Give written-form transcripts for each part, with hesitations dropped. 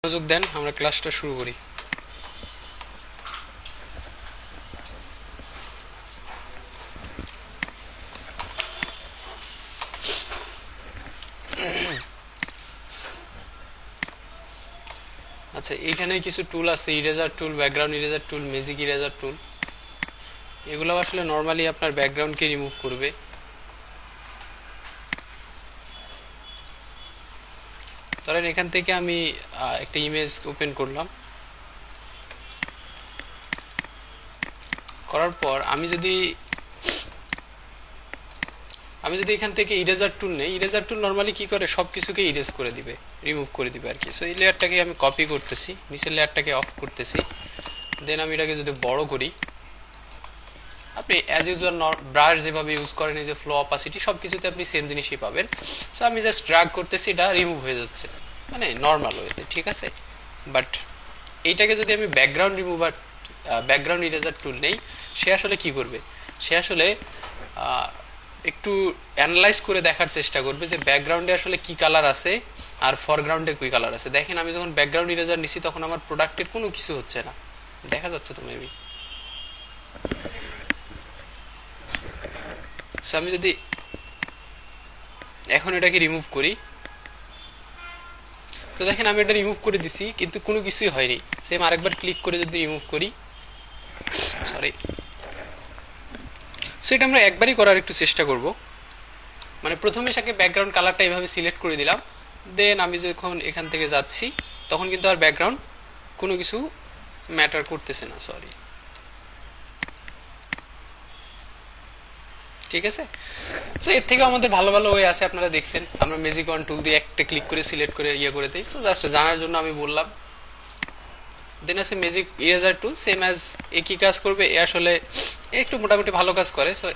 মনোযোগ দেন, আমরা ক্লাসটা শুরু করি। আচ্ছা, এখানে কিছু টুল আছে, ইরেজার টুল, ব্যাকগ্রাউন্ড ইরেজার টুল, ম্যাজিক ইরেজার টুল। এগুলো আসলে নর্মালি আপনার ব্যাকগ্রাউন্ডকে রিমুভ করবে। ধরেন এখান থেকে আমি একটা ইমেজ ওপেন করলাম, করার পর আমি যদি এখান থেকে ইরেজার টুল নেই, ইরেজার টুল নর্মালি কি করে, সব কিছুকে ইরেজ করে দিবে, রিমুভ করে দিবে আর কি। সো এই লেয়ারটাকে আমি কপি করতেছি, নিচের লেয়ারটাকে অফ করতেছি, দেন আমি এটাকে যদি বড় করি, আপনি অ্যাজ ইউজুয়াল ব্রাশ যেভাবে ইউজ করেন, এই যে ফ্লো অপাসিটি সব কিছুতে আপনি সেম জিনিসই পাবেন। সো আমি জাস্ট ড্র্যাগ করতেছি, এটা রিমুভ হয়ে যাচ্ছে, মানে নর্মাল ওয়েতে, ঠিক আছে। বাট এইটাকে যদি আমি ব্যাকগ্রাউন্ড রিমুভার, ব্যাকগ্রাউন্ড ইরেজার টুল নেই, সে আসলে কি করবে, সে আসলে একটু অ্যানালাইজ করে দেখার চেষ্টা করবে যে ব্যাকগ্রাউন্ডে আসলে কি কালার আছে আর ফরগ্রাউন্ডে কি কালার আছে। দেখেন আমি যখন ব্যাকগ্রাউন্ড ইরেজার নিছি তখন আমার প্রোডাক্টের কোনো কিছু হচ্ছে না, দেখা যাচ্ছে তো মেবি। সো আমি যদি এখন এটাকে রিমুভ করি, তো দেখেন আমি এটা রিমুভ করে দিছি কিন্তু কোনো কিছুই হয়নি। সেম আরেকবার ক্লিক করে যদি রিমুভ করি, সরি, সেটা আমরা একবারই করার একটু চেষ্টা করব। মানে প্রথমে সাথে ব্যাকগ্রাউন্ড কালারটা এইভাবে সিলেক্ট করে দিলাম, দেন আমি যখন এখান থেকে যাচ্ছি তখন কিন্তু আর ব্যাকগ্রাউন্ড কোনো কিছু ম্যাটার করতেছে না, সরি, ঠিক আছে। সো এর থেকে আমাদের ভালো ভালো ওয়ে আছে, আপনারা দেখছেন আমরা ম্যাজিক ওয়ান টুল দিয়ে একটা ক্লিক করে সিলেক্ট করে ইয়ে করে দিই। সো জাস্ট জানার জন্য আমি বললাম। দেন আছে ম্যাজিক ইরেজার টুল, সেম অ্যাজ একই কাজ করবে, এ আসলে একটু মোটামুটি ভালো কাজ করে। সো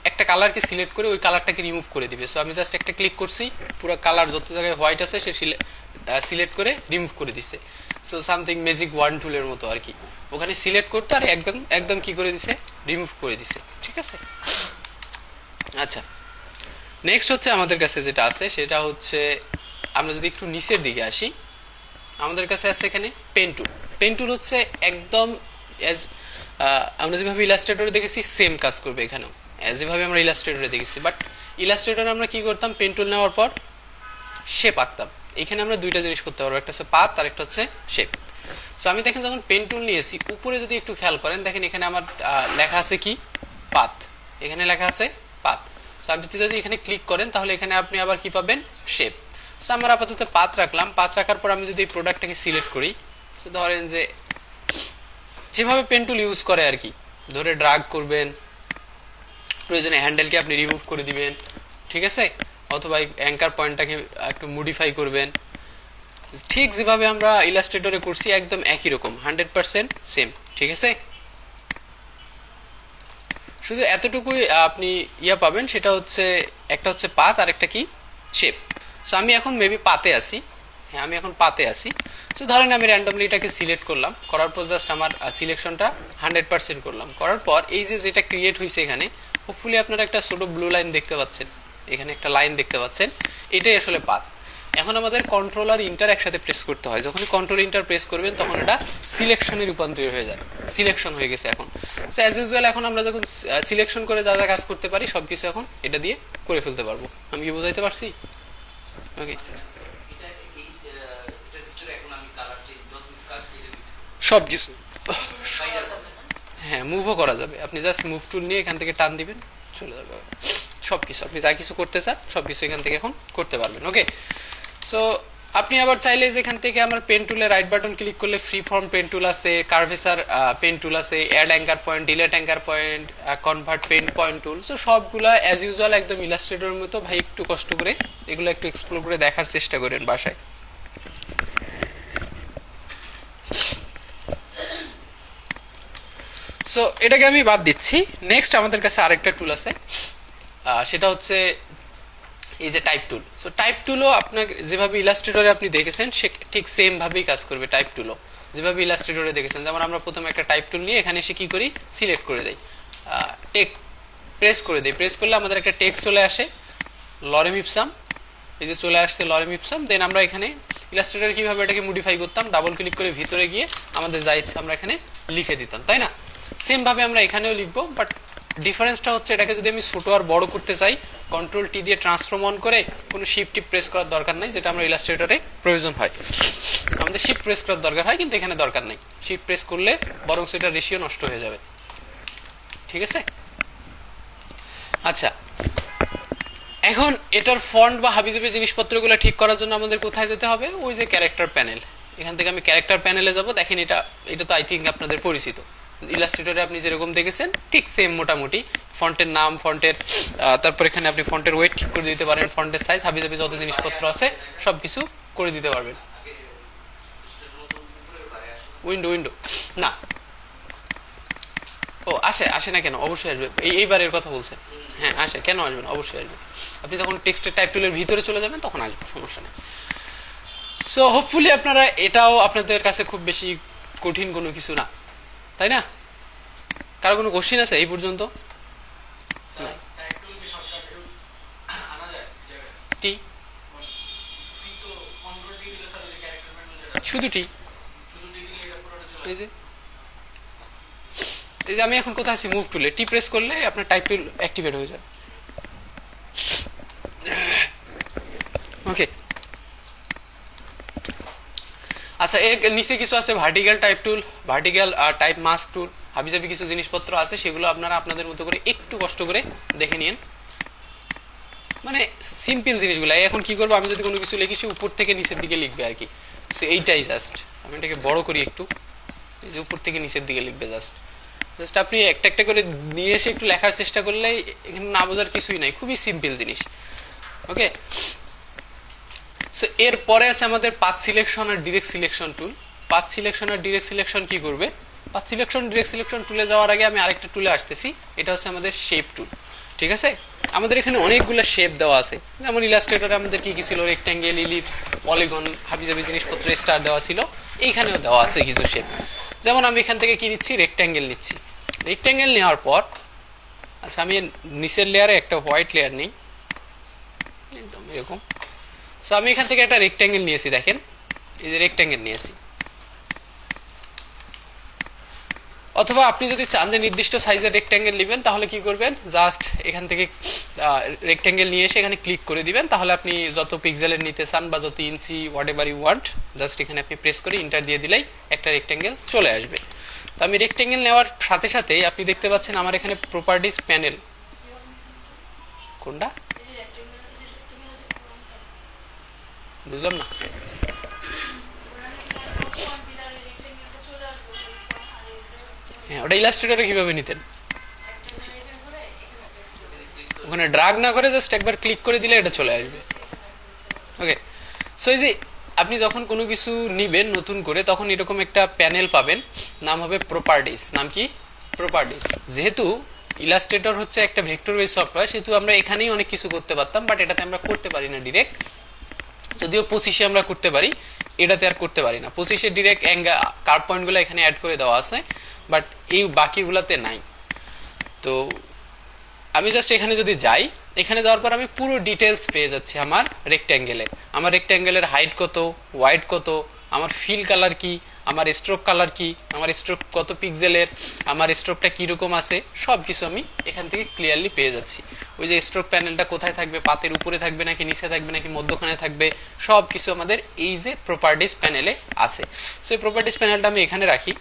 একটা কালারকে সিলেক্ট করে ওই কালারটাকে রিমুভ করে দিবে। সো আমি জাস্ট একটা ক্লিক করছি, পুরো কালার যত জায়গায় হোয়াইট আছে সে সিলেক্ট করে রিমুভ করে দিছে। সো সামথিং ম্যাজিক ওয়ান টুলের মতো আর কি, ওখানে সিলেক্ট করতে আর একদম একদম কি করে দিছে, রিমুভ করে দিছে, ঠিক আছে। আচ্ছা, নেক্সট হচ্ছে আমাদের কাছে যেটা আছে সেটা হচ্ছে, আমরা যদি একটু নিচের দিকে আসি, আমাদের কাছে আছে এখানে পেন টুল। পেন টুল হচ্ছে একদম আমরা যেভাবে ইলাস্ট্রেটরে দেখেছি সেম কাজ করবে এখানেও, যেভাবে আমরা ইলাস্ট্রেটরে দেখেছি। বাট ইলাস্ট্রেটরে আমরা কি করতাম, পেন টুল নেওয়ার পর শেপ আঁকতাম। এখানে আমরা দুইটা জিনিস করতে পারবো, একটা হচ্ছে পাথ আর একটা হচ্ছে শেপ। সো আমি দেখেন যখন পেন টুল নিয়েছি, উপরে যদি একটু খেয়াল করেন, দেখেন এখানে আমার লেখা আছে কি, পাথ, এখানে লেখা আছে পাথ। সো আপনি যদি এখানে ক্লিক করেন তাহলে এখানে আপনি আবার কি পাবেন, শেপ। সো আমরা আপাতত পাথ রাখলাম, পাথ রাখার পর আমি যদি এই প্রোডাক্টটাকে সিলেক্ট করি, তো ধরেন যে যেভাবে পেন টুল ইউজ করে আর কি, ধরে ড্রাগ করবেন, প্রয়োজনে হ্যান্ডেলকে আপনি রিমুভ করে দিবেন, ঠিক আছে, অথবা অ্যাঙ্কার পয়েন্টটাকে একটু মডিফাই করবেন, ঠিক যেভাবে আমরা ইলাস্ট্রেটরে করছি একদম একই রকম 100% সেম, ঠিক আছে। শুধু এতটুকুই আপনি ইয়া পাবেন, সেটা হচ্ছে একটা হচ্ছে পাথ আর একটা কি, শেপ। সো আমি এখন মেবি পাতে আসি, হ্যাঁ আমি এখন পাতে আসি। সো ধরেন আমি র্যান্ডমলি এটাকে সিলেক্ট করলাম, করার পর জাস্ট আমার সিলেকশনটা 100% করলাম, করার পর এই যে যেটা ক্রিয়েট হয়েছে এখানে, হোপফুলি আপনারা একটা ছোটো ব্লু লাইন দেখতে পাচ্ছেন, এখানে একটা লাইন দেখতে পাচ্ছেন, এটাই আসলে পাথ। এখন আমাদের কন্ট্রোল আর ইন্টার একসাথে প্রেস করতে হয়, যখন কন্ট্রোল ইন্টার প্রেস করবেন তখন এটা সিলেকশনে রূপান্তরিত হয়ে যায়, সিলেকশন হয়ে গেছে এখন। সো অ্যাজ ইউজুয়াল এখন আমরা যখন সিলেকশন করে যা যা কাজ করতে পারি সব কিছু এখন এটা দিয়ে করে ফেলতে পারবো। আমি কি বোঝাইতে পারছি? ওকে, সব কিছু, হ্যাঁ মুভও করা যাবে, আপনি জাস্ট মুভ টুল নিয়ে এখান থেকে টান দিবেন, চলে যাবে সব কিছু, আপনি যা কিছু করতে চান সব কিছু এখান থেকে এখন করতে পারবেন। ওকে, সো আপনি আবার চাইলে যেখান থেকে আমার পেন টুলে রাইট বাটন ক্লিক করলে ফ্রি ফর্ম পেন টুল আছে, কার্ভেসার পেন টুল আছে, add anchor point, delete anchor point, convert pen point tool. So সবগুলো অ্যাজ ইউজুয়াল একদম ইলাস্ট্রেটরের মতো, ভাই একটু কষ্ট করে এগুলো একটু এক্সপ্লোর করে দেখার চেষ্টা করেন বাসায়। সো এটাকে আমি বাদ দিচ্ছি। নেক্সট আমাদের কাছে আরেকটা টুল আছে, সেটা হচ্ছে এই যে টাইপ টুল। সো টাইপ টুলও আপনার যেভাবে ইলাস্ট্রেটরে আপনি দেখেছেন সে ঠিক সেমভাবেই কাজ করবে। টাইপ টুলও যেভাবে ইলাস্ট্রেটরে দেখেছেন, যেমন আমরা প্রথমে একটা টাইপ টুল নিয়ে এখানে এসে কী করি, সিলেক্ট করে দেই, প্রেস করে দিই, প্রেস করলে আমাদের একটা টেক্সট চলে আসে, লরেম ইপসাম, এই যে চলে আসছে লরেম ইপসাম। দেন আমরা এখানে ইলাস্ট্রেটরে কিভাবে এটাকে মডিফাই করতাম, ডাবল ক্লিক করে ভিতরে গিয়ে আমাদের যা ইচ্ছা আমরা এখানে লিখে দিতাম, তাই না? সেম ভাবে আমরা এখানেও লিখবো, বাট ডিফারেন্সটা হচ্ছে এটাকে যদি আমি ছোট আর বড় করতে চাই, কন্ট্রোল টি দিয়ে ট্রান্সফর্ম অন করে কোনো শিফট টিপ প্রেস করার দরকার নাই, যেটা আমরা ইলাস্ট্রেটরে প্রয়োজন হয়। আমাদের শিফট প্রেস করার দরকার হয়, কিন্তু এখানে দরকার নাই। শিফট প্রেস করলে বরং সেটা রেশিও নষ্ট হয়ে যাবে, ঠিক আছে? আচ্ছা, এখন এটার ফন্ট বা হাবিজাবি জিনিসপত্রগুলো ঠিক করার জন্য আমাদের কোথায় যেতে হবে? ওই যে ক্যারেক্টার প্যানেল, এখান থেকে আমি ক্যারেক্টার প্যানেলে যাব। দেখেন এটা তো আই থিঙ্ক আপনাদের পরিচিত, ইলাস্ট্রেটরে আপনি যেরকম দেখেছেন ঠিক সেম মোটামুটি। ফন্টের নাম, ফন্টের তারপর এখানে আপনি ফন্টের ওয়েট ঠিক করে দিতে পারেন, ফন্টের সাইজ, হাবিজাবি যত জিনিসপত্র আছে সব কিছু করে দিতে পারবেন। উইন্ডো না, ও আসে না কেন? অবশ্যই আসবে, এইবারের কথা বলছেন। হ্যাঁ আসে, কেন আসবে না? অবশ্যই আসবে। আপনি যখন টেক্সটের টাইপ টুলের ভিতরে চলে যাবেন তখন আসবে, সমস্যা নেই। সো হোপফুলি আপনারা, এটাও আপনাদের কাছে খুব বেশি কঠিন কোনো কিছু না, তাই না? কারো কোনো কোশ্চিন আছে এই পর্যন্ত? টি শুধু টি, এই যে আমি এখন কোথায় আছি? মুভ টুলে টি প্রেস করলে আপনার টাইপ টুল অ্যাক্টিভেট হয়ে যাবে। ওকে, আচ্ছা, এর নিচে কিছু আছে vertical type tool, vertical type mask tool, হাবিজাবি কিছু জিনিসপত্র আছে, সেগুলো আপনারা আপনাদের মতো করে একটু কষ্ট করে দেখে নিন। মানে সিম্পল জিনিসগুলো। এখন কি করবো, আমি যদি কোনো কিছু লিখি সে উপর থেকে নিচের দিকে লিখবে আর কি। সো এইটাই জাস্ট, আমি এটাকে বড় করি একটু, এই যে উপর থেকে নিচের দিকে লিখবে জাস্ট। আপনি একটা একটা করে নিয়ে এসে একটু লেখার চেষ্টা করলে এখানে না বোঝার কিছুই নাই, খুবই সিম্পল জিনিস। ওকে, সো এরপরে আছে আমাদের পাথ সিলেকশন আর direct selection tool. Path selection আর ডিরেক্ট সিলেকশন কি করবে? পাথ সিলেকশন ডিরেক্ট সিলেকশন টুলে যাওয়ার আগে আমি আরেকটা টুলে আসতেছি, এটা হচ্ছে আমাদের শেপ টুল, ঠিক আছে? আমাদের এখানে অনেকগুলো শেপ দেওয়া আছে, যেমন ইলাস্ট্রেটরে আমাদের কি কি ছিল, রেক্ট্যাঙ্গেল, ইলিপস, পলিগন, হাবিজাবি জিনিসপত্র, স্টার দেওয়া ছিল। এইখানেও দেওয়া আছে কিছু শেপ। যেমন আমি এখান থেকে কি নিচ্ছি, রেক্ট্যাঙ্গেল নিচ্ছি। রেক্ট্যাঙ্গেল নেওয়ার পর, আচ্ছা আমি নিচের লেয়ারে একটা হোয়াইট লেয়ার নিই, একদম এরকম। সো আমি এখান থেকে একটা রেক্ট্যাঙ্গেল নিয়েছি, দেখেন এই যে রেক্ট্যাঙ্গেল নিয়েছি। অথবা আপনি যদি চান যে নির্দিষ্ট সাইজের রেক্ট্যাঙ্গেল নেবেন, তাহলে কি করবেন, জাস্ট এখান থেকে রেক্ট্যাঙ্গেল নিয়ে এসে এখানে ক্লিক করে দিবেন। তাহলে আপনি যত পিক্সেলের নিতে চান বা যত inch whatever you want, just এখানে আপনি প্রেস করে ইন্টার দিয়ে দিলেই একটা রেক্ট্যাঙ্গেল চলে আসবে। তো আমি রেক্ট্যাঙ্গেল নেওয়ার সাথে সাথেই আপনি দেখতে পাচ্ছেন আমার এখানে প্রপার্টিজ প্যানেল, কোনটা বুঝলাম না? হ্যাঁ, ওটা ইলাস্ট্রেটরে কিভাবে নিতেন? ওখানে ড্রাগ না করে জাস্ট একবার ক্লিক করে দিলে এটা চলে আসবে। ওকে, সো এই যে আপনি যখন কোনো কিছু নিবেন নতুন করে, তখন এরকম একটা প্যানেল পাবেন, নাম হবে প্রপার্টিজ। নাম কি? প্রপার্টিজ। যেহেতু ইলাস্ট্রেটর হচ্ছে একটা ভেক্টর বেস সফটওয়্যার, সেহেতু আমরা এখানেই অনেক কিছু করতে পারতাম, বাট এটাতে আমরা করতে পারি না ডিরেক্ট। যদিও 25-এ আমরা করতে পারি, এটাতে আর করতে পারি না। 25-এ ডিরেক্ট কার্ভ পয়েন্টগুলো এখানে অ্যাড করে দেওয়া আছে, বাট এই বাকিগুলোতে নাই। তো আমি জাস্ট এখানে যদি যাই, এখানে যাওয়ার পর আমি পুরো ডিটেলস পেয়ে যাচ্ছি আমার রেক্ট্যাঙ্গেলের। আমার রেক্ট্যাঙ্গেলের হাইট কত, ওয়াইড কত, আমার ফিল কালার কি, আমার স্ট্রোক কালার কি, আমার স্ট্রোক কত পিক্সেলের, আমার স্ট্রোকটা কীরকম আছে, সব কিছু আমি এখান থেকে ক্লিয়ারলি পেয়ে যাচ্ছি। ওই যে স্ট্রোক প্যানেলটা কোথায় থাকবে, পাতের উপরে থাকবে নাকি নিচে থাকবে নাকি মধ্যখানে থাকবে, সব কিছু আমাদের এই যে প্রপার্টিজ প্যানেলে আছে। সো এই প্রপার্টিজ প্যানেলটা আমি এখানে রাখি।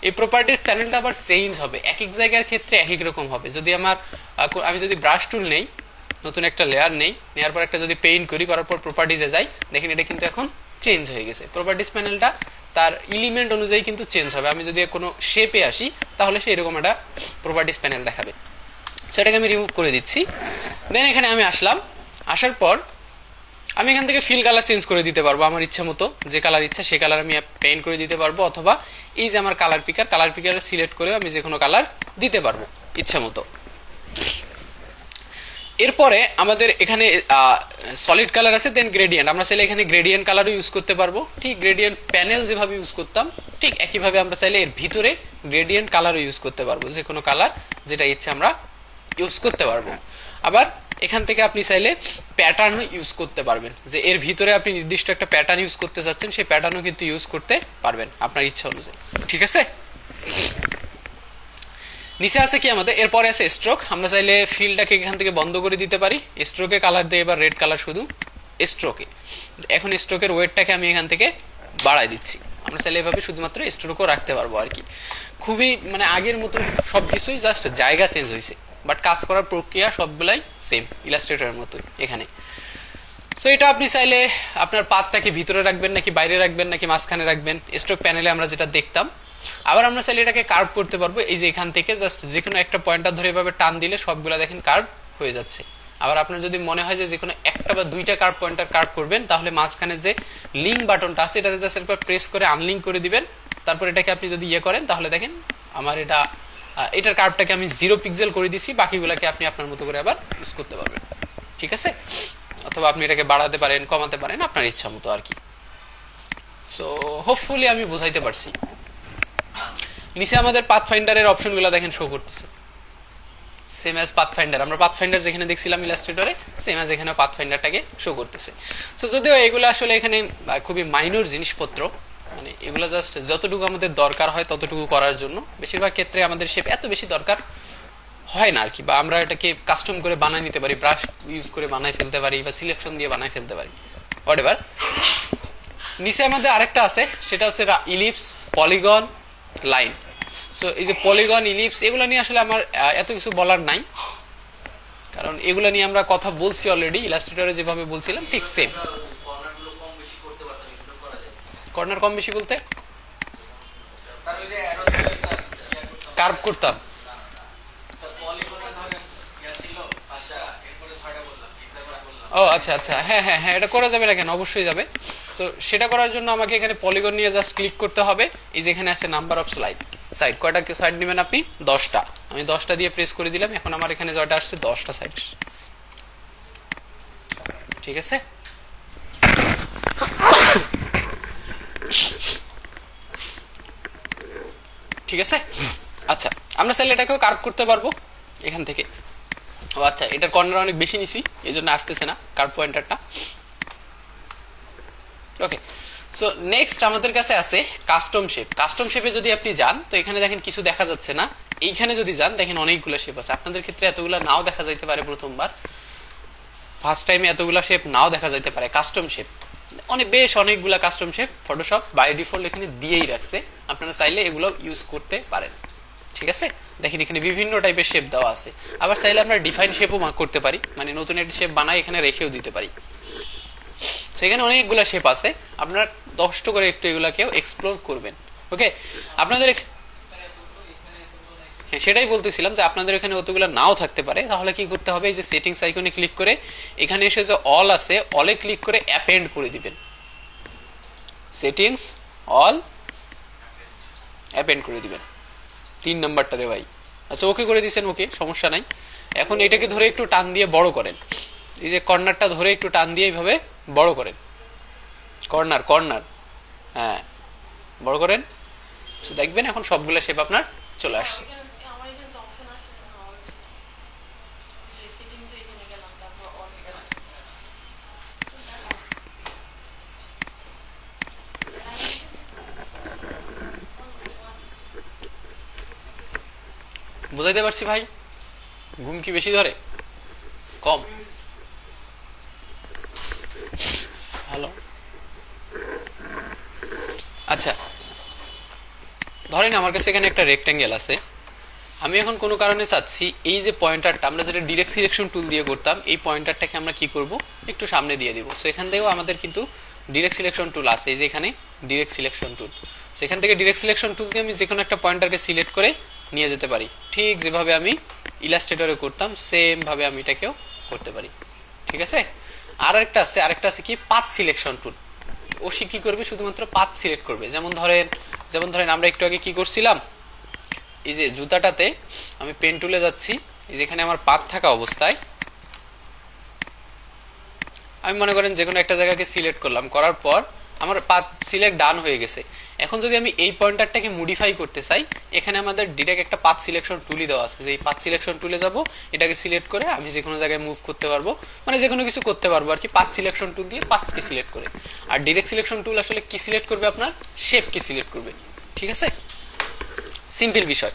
এই প্রপার্টির প্যানেলটা আবার চেঞ্জ হবে, এক এক জায়গার ক্ষেত্রে এক এক রকম হবে। যদি আমি যদি ব্রাশ টুল নেই, নতুন একটা লেয়ার নেই, নেওয়ার পর একটা যদি পেইন্ট করি, করার পর প্রপার্টিজে যাই, দেখেন এটা কিন্তু এখন চেঞ্জ হয়ে গেছে। প্রপার্টিজ প্যানেলটা তার এলিমেন্ট অনুযায়ী কিন্তু চেঞ্জ হবে। আমি যদি কোনো শেপে আসি, তাহলে সে এরকম একটা প্রপার্টিজ প্যানেল দেখাবে। সেটাকে আমি রিমুভ করে দিচ্ছি। দেন এখানে আমি আসলাম, আসার পর আমি এখান থেকে ফিল কালার চেঞ্জ করে দিতে পারবো আমার ইচ্ছা মতো, যে কালার ইচ্ছা সে কালার আমি পেইন্ট করে দিতে পারবো। অথবা এই যে আমার কালার পিকার সিলেক্ট করে আমি যে কোনো কালার দিতে পারবো ইচ্ছা মতো। এরপরে আমাদের এখানে সলিড কালার আছে, দেন গ্রেডিয়েন্ট। আমরা চাইলে এখানে গ্রেডিয়েন্ট কালারও ইউজ করতে পারবো। ঠিক গ্রেডিয়েন্ট প্যানেল যেভাবে ইউজ করতাম, ঠিক একইভাবে আমরা চাইলে এর ভিতরে গ্রেডিয়েন্ট কালারও ইউজ করতে পারবো। যে কোনো কালার যেটা ইচ্ছে আমরা ইউজ করতে পারবো। আবার এখান থেকে আপনি চাইলে প্যাটার্ন ইউজ করতে পারবেন, যে এর ভিতরে আপনি নির্দিষ্ট একটা প্যাটার্ন ইউজ করতে চাচ্ছেন, সেই প্যাটার্নও কিন্তু ইউজ করতে পারবেন আপনার ইচ্ছা অনুযায়ী। ঠিক আছে, নিচে আছে কি আমাদের, এরপরে আছে স্ট্রোক। আমরা চাইলে ফিলটাকে এখান থেকে বন্ধ করে দিতে পারি, স্ট্রোকে কালার দিয়ে এবার রেড কালার শুধু স্ট্রোকে। এখন স্ট্রোকের ওয়েটটাকে আমি এখান থেকে বাড়াই দিচ্ছি। আমরা চাইলে এভাবে শুধুমাত্র স্ট্রোকও রাখতে পারবো আর কি। খুবই মানে আগের মতো সব কিছুই, জাস্ট জায়গা চেঞ্জ হয়েছে, বাট কাজ করার প্রক্রিয়া সবগুলাই সেম ইলাস্ট্রেটরের মতোই এখানে। সো এটা আপনি চাইলে আপনার পাতটাকে ভিতরে রাখবেন নাকি বাইরে রাখবেন নাকি মাঝখানে রাখবেন, স্ট্রোক প্যানেলে আমরা যেটা দেখতাম। আবার আমরা চাইলে এটাকে কার্ভ করতে পারবো, এই যে এখান থেকে জাস্ট যে কোনো একটা পয়েন্টার ধরে এভাবে টান দিলে সবগুলা দেখেন কার্ভ হয়ে যাচ্ছে। আবার আপনার যদি মনে হয় যে কোনো একটা বা দুইটা কার্ভ পয়েন্টার কার্ভ করবেন, তাহলে মাঝখানে যে লিঙ্ক বাটনটা আছে এটাতে জাস্ট একবার প্রেস করে আনলিঙ্ক করে দিবেন। তারপর এটাকে আপনি যদি করেন তাহলে দেখেন আমার এটার কার্ভটাকে আমি 0 পিক্সেল করে দিছি, বাকিগুলোকে আপনি আপনার মতো করে আবার ইউজ করতে পারবেন। ঠিক আছে, অথবা আপনি এটাকে বাড়াতে পারেন কমাতে পারেন আপনার ইচ্ছা মতো আর কি। সো হোপফুলি আমি বুঝাইতে পারছি। নিচে আমাদের পাথফাইন্ডারের অপশনগুলো দেখেন শো করতেছে, সেম অ্যাজ পাথফাইন্ডার। আমরা পাথফাইন্ডার যেখানে দেখছিলাম ইলাস্ট্রেটরে, সেম অ্যাজ এখানে পাথফাইন্ডারটাকে শো করতেছে। সো যদিও এগুলো আসলে এখানে খুবই মাইনর জিনিসপত্র, মানে এগুলো জাস্ট যতটুকু আমাদের দরকার হয় ততটুকু করার জন্য। বেশিরভাগ ক্ষেত্রে আমাদের শেপ এত বেশি দরকার হয় না আর কি, বা আমরা এটাকে কাস্টম করে বানায় নিতে পারি, ব্রাশ ইউজ করে বানায় ফেলতে পারি বা সিলেকশন দিয়ে বানায় ফেলতে পারি, হোয়াটএভার। নিচে আমাদের আরেকটা আছে, সেটা হচ্ছে ইলিপস, পলিগন, লাইন। সো এই যে পলিগন, ইলিপস এগুলো নিয়ে আসলে আমার এত কিছু বলার নাই, কারণ এগুলো নিয়ে আমরা কথা বলছি অলরেডি ইলাস্ট্রেটরে যেভাবে বলছিলাম ঠিক সেম। কর্নার কম বেশি বলতে কার্ভ করতাম। ও আচ্ছা আচ্ছা, হ্যাঁ হ্যাঁ হ্যাঁ, এটা করা যাবে না কেন, অবশ্যই যাবে। তো সেটা করার জন্য আমাকে এখানে পলিগন নিয়ে জাস্ট ক্লিক করতে হবে। এই যে এখানে আছে নাম্বার অফ সাইড, কয়টা সাইড নেবেন আপনি? 10টা। আমি 10টা দিয়ে প্রেস করে দিলাম, এখন আমার এখানে জয়টা আসছে 10টা সাইড। ঠিক আছে, ঠিক আছে। আচ্ছা, আমরা চাইলে এটাকেও কার্ভ করতে পারবো এখান থেকে। ও আচ্ছা, এটার কর্নার অনেক বেশি নিছি, এই জন্য আসতেছে না কার্ভ পয়েন্টারটা। ওকে, সো নেক্সট আমাদের কাছে আছে কাস্টম শেপ। কাস্টম শেপে যদি আপনি যান, তো এখানে দেখেন কিছু দেখা যাচ্ছে না। এইখানে যদি যান দেখেন অনেকগুলো শেপ আছে। আপনাদের ক্ষেত্রে এতগুলো নাও দেখা যাইতে পারে, প্রথমবার ফার্স্ট টাইমে এতগুলো শেপ নাও দেখা যাইতে পারে। কাস্টম শেপ অনেকগুলা custom shape Photoshop by default এখানে দিয়েই রাখছে, আপনারা চাইলে এগুলো ইউজ করতে পারেন। ঠিক আছে, দেখেন এখানে বিভিন্ন টাইপের শেপ দেওয়া আছে। আবার চাইলে আমরা ডিফাইন শেপও করতে পারি, মানে নতুন একটা শেপ বানাই এখানে রেখেও দিতে পারি। সেখানে অনেকগুলো শেপ আছে, আপনারা কষ্ট করে একটু এগুলাকেও এক্সপ্লোর করবেন। ওকে, আপনাদের হ্যাঁ সেটাই বলতেছিলাম যে আপনাদের এখানে অতগুলো নাও থাকতে পারে, তাহলে কি করতে হবে, এই যে সেটিংস আইকনে ক্লিক করে এখানে এসে যে অল আছে, অলে ক্লিক করে অ্যাপেন্ড করে দিবেন। সেটিংস অল অ্যাপেন্ড করে দিবেন 3 নাম্বারটা রে ভাই। আচ্ছা ওকে করে দিয়েছেন, ওকে সমস্যা নাই। এখন এটাকে ধরে একটু টান দিয়ে বড় করেন, এই যে কর্নারটা ধরে একটু টান দিয়ে এইভাবে বড় করেন, কর্নার হ্যাঁ বড় করেন। দেখবেন এখন সবগুলো শেপ আপনার চলে আসছে। বুঝাইতে পারছি ভাই? ঘুম কি বেশি ধরে কম? ভালো। আচ্ছা ধরেন আমার কাছে এখানে একটা রেক্ট্যাঙ্গেল আছে, আমি এখন কোনো কারণে চাচ্ছি এই যে পয়েন্টারটা আমরা যেটা ডিরেক্ট সিলেকশন টুল দিয়ে করতাম, এই পয়েন্টারটাকে আমরা কি করব, একটু সামনে দিয়ে দিব। সো এখান থেকেও আমাদের কিন্তু ডিরেক্ট সিলেকশন টুল আছে, এই যে এখানে ডিরেক্ট সিলেকশন টুল। সেখান থেকে ডিরেক্ট সিলেকশন টুল দিয়ে আমি যে কোনো একটা পয়েন্টারকে সিলেক্ট করে নিয়ে যেতে পারি, ঠিক যেভাবে আমি ইলাস্ট্রেটরে করতাম সেম ভাবে আমি এটাকেও করতে পারি। ঠিক আছে, আরেকটা আছে কি পাথ সিলেকশন টুল। ও সে কি করবে, শুধুমাত্র পাথ সিলেক্ট করবে। যেমন ধরেন আমরা একটু আগে কি করছিলাম, এই যে জুতাটাতে আমি পেন টুলে যাচ্ছি, এই যেখানে আমার পাথ থাকা অবস্থায় আমি মনে করেন যে কোনো একটা জায়গাকে সিলেক্ট করলাম, করার পর আমার পাথ সিলেক্ট ডান হয়ে গেছে। এখন যদি আমি এই পয়েন্টারটাকে মডিফাই করতে চাই, এখানে আমাদের ডিরেক্ট একটা পাথ সিলেকশন টুলই দেওয়া আছে, যে এই পাথ সিলেকশন টুলে যাব, এটাকে সিলেক্ট করে আমি যে কোনো জায়গায় মুভ করতে পারবো, মানে যে কোনো কিছু করতে পারবো আর কি, পাথ সিলেকশন টুল দিয়ে পাথকে সিলেক্ট করে। আর ডিরেক্ট সিলেকশন টুল আসলে কি সিলেক্ট করবে, আপনার শেপ কি সিলেক্ট করবে, ঠিক আছে, সিম্পল বিষয়।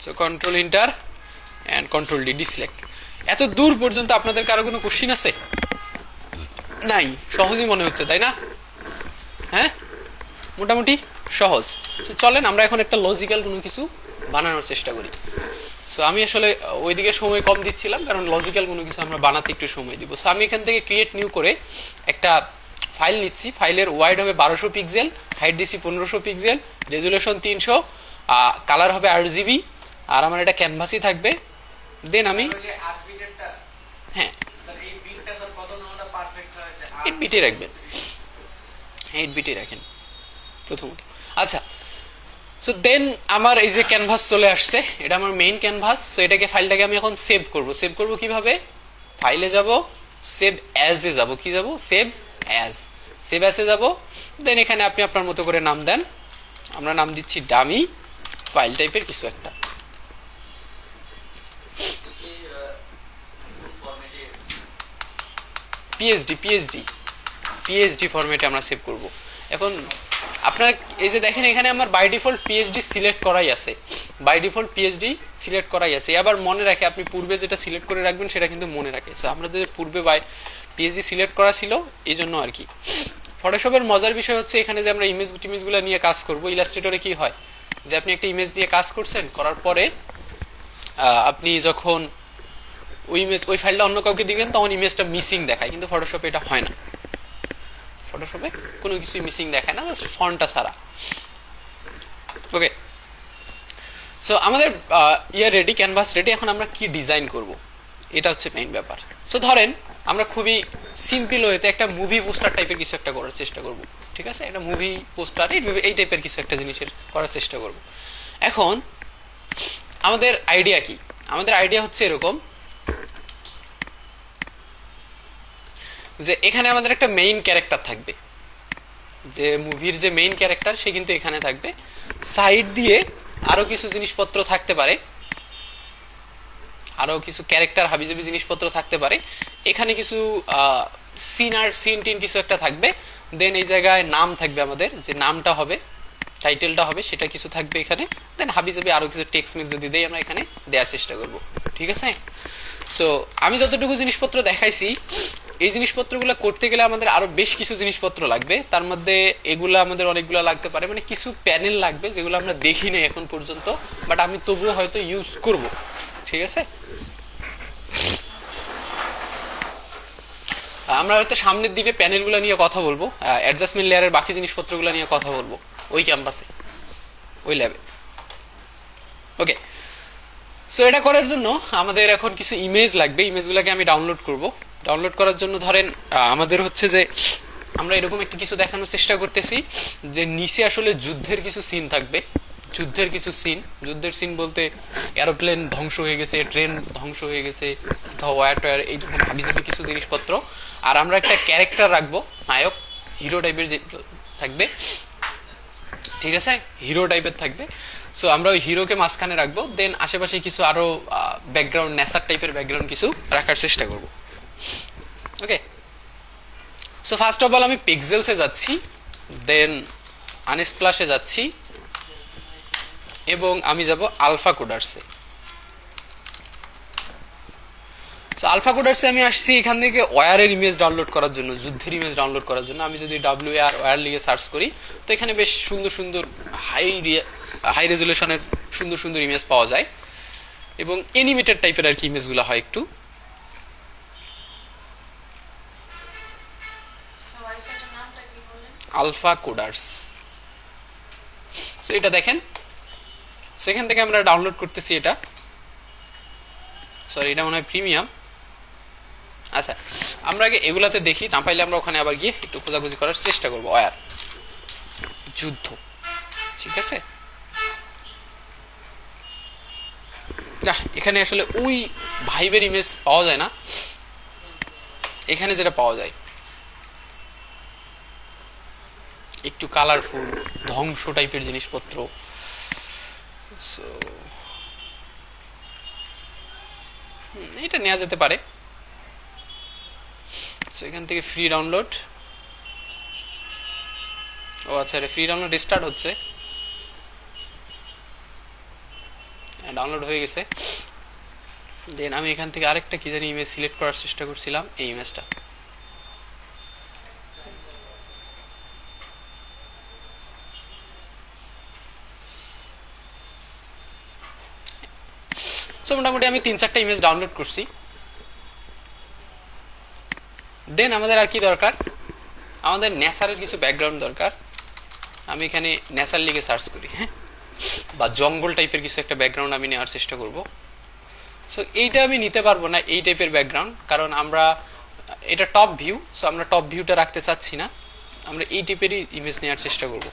So control inter and control D, deselect. এত দূর পর্যন্ত আপনাদের কারো কোনো কোশ্চিন আছে? নাই, সহজই মনে হচ্ছে তাই না? হ্যাঁ, মোটামুটি সহজ। সো চলেন আমরা এখন একটা লজিক্যাল কোনো কিছু বানানোর চেষ্টা করি। সো আমি আসলে ওইদিকে সময় কম দিচ্ছিলাম, কারণ লজিক্যাল কোনো কিছু আমরা বানাতে একটু সময় দিব। সো আমি এখান থেকে ক্রিয়েট নিউ করে একটা ফাইল নিচ্ছি। ফাইলের ওয়াইড হবে 1200 পিক্সেল, হাইট দিচ্ছি 1500 পিক্সেল, রেজুলেশন 300, কালার হবে RGB, আর আমার এটা ক্যানভাসই থাকবে। দেন আমি হ্যাঁ 8 বিটে রাখবেন, 8 বিটে রাখেন প্রথমত। আচ্ছা, সো দেন আমার এই যে ক্যানভাস চলে আসছে, এটা আমার মেইন ক্যানভাস। সো এটাকে, ফাইলটাকে আমি এখন সেভ করব। সেভ করব কিভাবে? ফাইলে যাব, সেভ অ্যাজে যাব, কি যাব, সেভ অ্যাজ, সেভ অ্যাজে যাব। দেন এখানে আপনি আপনার মতো করে নাম দেন, আমরা নাম দিচ্ছি ডামি ফাইল টাইপের কিছু একটা। পিএইচডি ফরম্যাটে আমরা সেভ করব। এখন আপনার এই যে দেখেন, এখানে আমার বাই ডিফল্ট পিএইচডি সিলেক্ট করাই আছে, বাই ডিফল্ট পিএইচডি সিলেক্ট করাই আছে। আবার মনে রাখে, আপনি পূর্বে যেটা সিলেক্ট করে রাখবেন সেটা কিন্তু মনে রাখে। সো আপনাদের পূর্বে বাই পিএইচডি সিলেক্ট করা ছিল, এই জন্য আর কি। ফটোশপের মজার বিষয় হচ্ছে, এখানে যে আমরা ইমেজগুলো নিয়ে কাজ করব, ইলাস্ট্রেটরে কি হয় যে আপনি একটা ইমেজ দিয়ে কাজ করছেন, করার পরে আপনি যখন ওই ফাইলটা অন্য কাউকে দিবেন, তখন ইমেজটা মিসিং দেখায়, কিন্তু ফটোশপে এটা হয় না। ফটোশপে কোনো কিছুই মিসিং দেখায় না, জাস্ট ফন্টটা ছাড়া। ওকে, সো আমাদের রেডি, ক্যানভাস রেডি। এখন আমরা কি ডিজাইন করব, এটা হচ্ছে মেইন ব্যাপার। সো ধরেন আমরা খুবই সিম্পল ওয়েতে একটা মুভি পোস্টার টাইপের কিছু একটা করার চেষ্টা করব, ঠিক আছে, একটা মুভি পোস্টার এই টাইপের কিছু একটা জিনিসের করার চেষ্টা করব। এখন আমাদের আইডিয়া কি? আমাদের আইডিয়া হচ্ছে এরকম যে এখানে আমাদের একটা মেইন ক্যারেক্টার থাকবে, যে মুভির যে মেইন ক্যারেক্টার সে কিন্তু এখানে থাকবে। সাইড দিয়ে আরো কিছু জিনিসপত্র থাকতে পারে, আরো কিছু ক্যারেক্টার হাবিজাবি জিনিসপত্র থাকতে পারে। এখানে কিছু সিন টিন কিছু একটা থাকবে। দেন এই জায়গায় নাম থাকবে, আমাদের যে নামটা হবে, টাইটেলটা হবে, সেটা কিছু থাকবে এখানে। দেন হাবিজাবি আরো কিছু টেক্সট মিক্স যদি দেই, আমরা এখানে দেওয়ার চেষ্টা করব, ঠিক আছে। সো আমি যতটুকু জিনিসপত্র দেখাইছি, এই জিনিসপত্রগুলো করতে গেলে আমাদের আরো বেশ কিছু জিনিসপত্র লাগবে। তার মধ্যে এগুলো আমাদের অনেকগুলো লাগতে পারে, মানে কিছু প্যানেল লাগবে যেগুলো আমরা দেখি নাই এখন পর্যন্ত, বাট আমি তবুও হয়তো ইউজ করব, ঠিক আছে। আমরা হয়তো সামনের দিকে প্যানেলগুলো নিয়ে কথা বলবো, অ্যাডজাস্টমেন্ট লেয়ারের বাকি জিনিসপত্রগুলো নিয়ে কথা বলবো ওই ক্যাম্পাসে, ওই ল্যাবে। ওকে, সো এটা করার জন্য আমাদের এখন কিছু ইমেজ লাগবে। ইমেজগুলোকে আমি ডাউনলোড করব। ডাউনলোড করার জন্য ধরেন আমাদের হচ্ছে যে আমরা এরকম একটা কিছু দেখানোর চেষ্টা করতেছি যে নিচে আসলে যুদ্ধের কিছু সিন থাকবে, যুদ্ধের কিছু সিন। যুদ্ধের সিন বলতে এরোপ্লেন ধ্বংস হয়ে গেছে, ট্রেন ধ্বংস হয়ে গেছে, কোথাও ওয়ার টয়ার, এইরকম হাবিজাবি কিছু জিনিসপত্র। আর আমরা একটা ক্যারেক্টার রাখবো, নায়ক, হিরো টাইপের যে থাকবে, ঠিক আছে, হিরো টাইপের থাকবে। সো আমরা ওই হিরোকে মাঝখানে রাখবো। দেন আশেপাশে কিছু আরো ব্যাকগ্রাউন্ড, নেচার টাইপের ব্যাকগ্রাউন্ড কিছু রাখার চেষ্টা করব। ওকে, সো ফার্স্ট অফ অল আমি পিক্সেলসে যাচ্ছি, দেন আনস্প্লাশে যাচ্ছি, এবং আমি যাব আলফা কোডার্সে। সো আলফা কোডার্সে আমি আসছি এখান থেকে ওয়ারের ইমেজ ডাউনলোড করার জন্য, যুদ্ধের ইমেজ ডাউনলোড করার জন্য। আমি যদি WAR ওয়ার লিগে সার্চ করি, তো এখানে বেশ সুন্দর সুন্দর হাই রেজুলেশনের সুন্দর সুন্দর ইমেজ পাওয়া যায়, এবং অ্যানিমেটেড টাইপের আর কি ইমেজগুলো হয় একটু। আলফা কোডার্স, সো এটা দেখেন। সো এখান থেকে আমরা ডাউনলোড করতেছি এটা, সরি এটা মনে হয় প্রিমিয়াম। আচ্ছা, আমরা আগে এগুলাতে দেখি, না পাইলে আমরা ওখানে আবার গিয়ে একটু খোঁজাখুঁজি করার চেষ্টা করবো। ওয়ার যুদ্ধ, ঠিক আছে। না, এখানে আসলে ওই ভাইবের ইমেজ পাওয়া যায় না, এখানে যেটা পাওয়া যায় একটু কালারফুল ধ্বংস টাইপের জিনিসপত্র। সো এটা নেওয়া যেতে পারে। সো এখান থেকে ফ্রি ডাউনলোড, ও আচ্ছা ফ্রি ডাউনলোড স্টার্ট হচ্ছে, ডাউনলোড হয়ে গেছে। দেন আমি এখান থেকে আরেকটা কি জানি ইমেজ সিলেক্ট করার চেষ্টা করছিলাম, এই ইমেজটা। সো মোটামুটি আমি 3-4টা ইমেজ ডাউনলোড করছি। দেন আমাদের আর কি দরকার, আমাদের নেচারের কিছু ব্যাকগ্রাউন্ড দরকার। আমি এখানে নেচার লিখে সার্চ করি, হ্যাঁ, বা জঙ্গল টাইপের কিছু একটা ব্যাকগ্রাউন্ড আমি নেওয়ার চেষ্টা করব। সো এইটা আমি নিতে পারবো না এই টাইপের ব্যাকগ্রাউন্ড, কারণ আমরা এটা টপ ভিউ, সো আমরা টপ ভিউটা রাখতে চাচ্ছি না, আমরা এই টাইপেরই ইমেজ নেওয়ার চেষ্টা করব।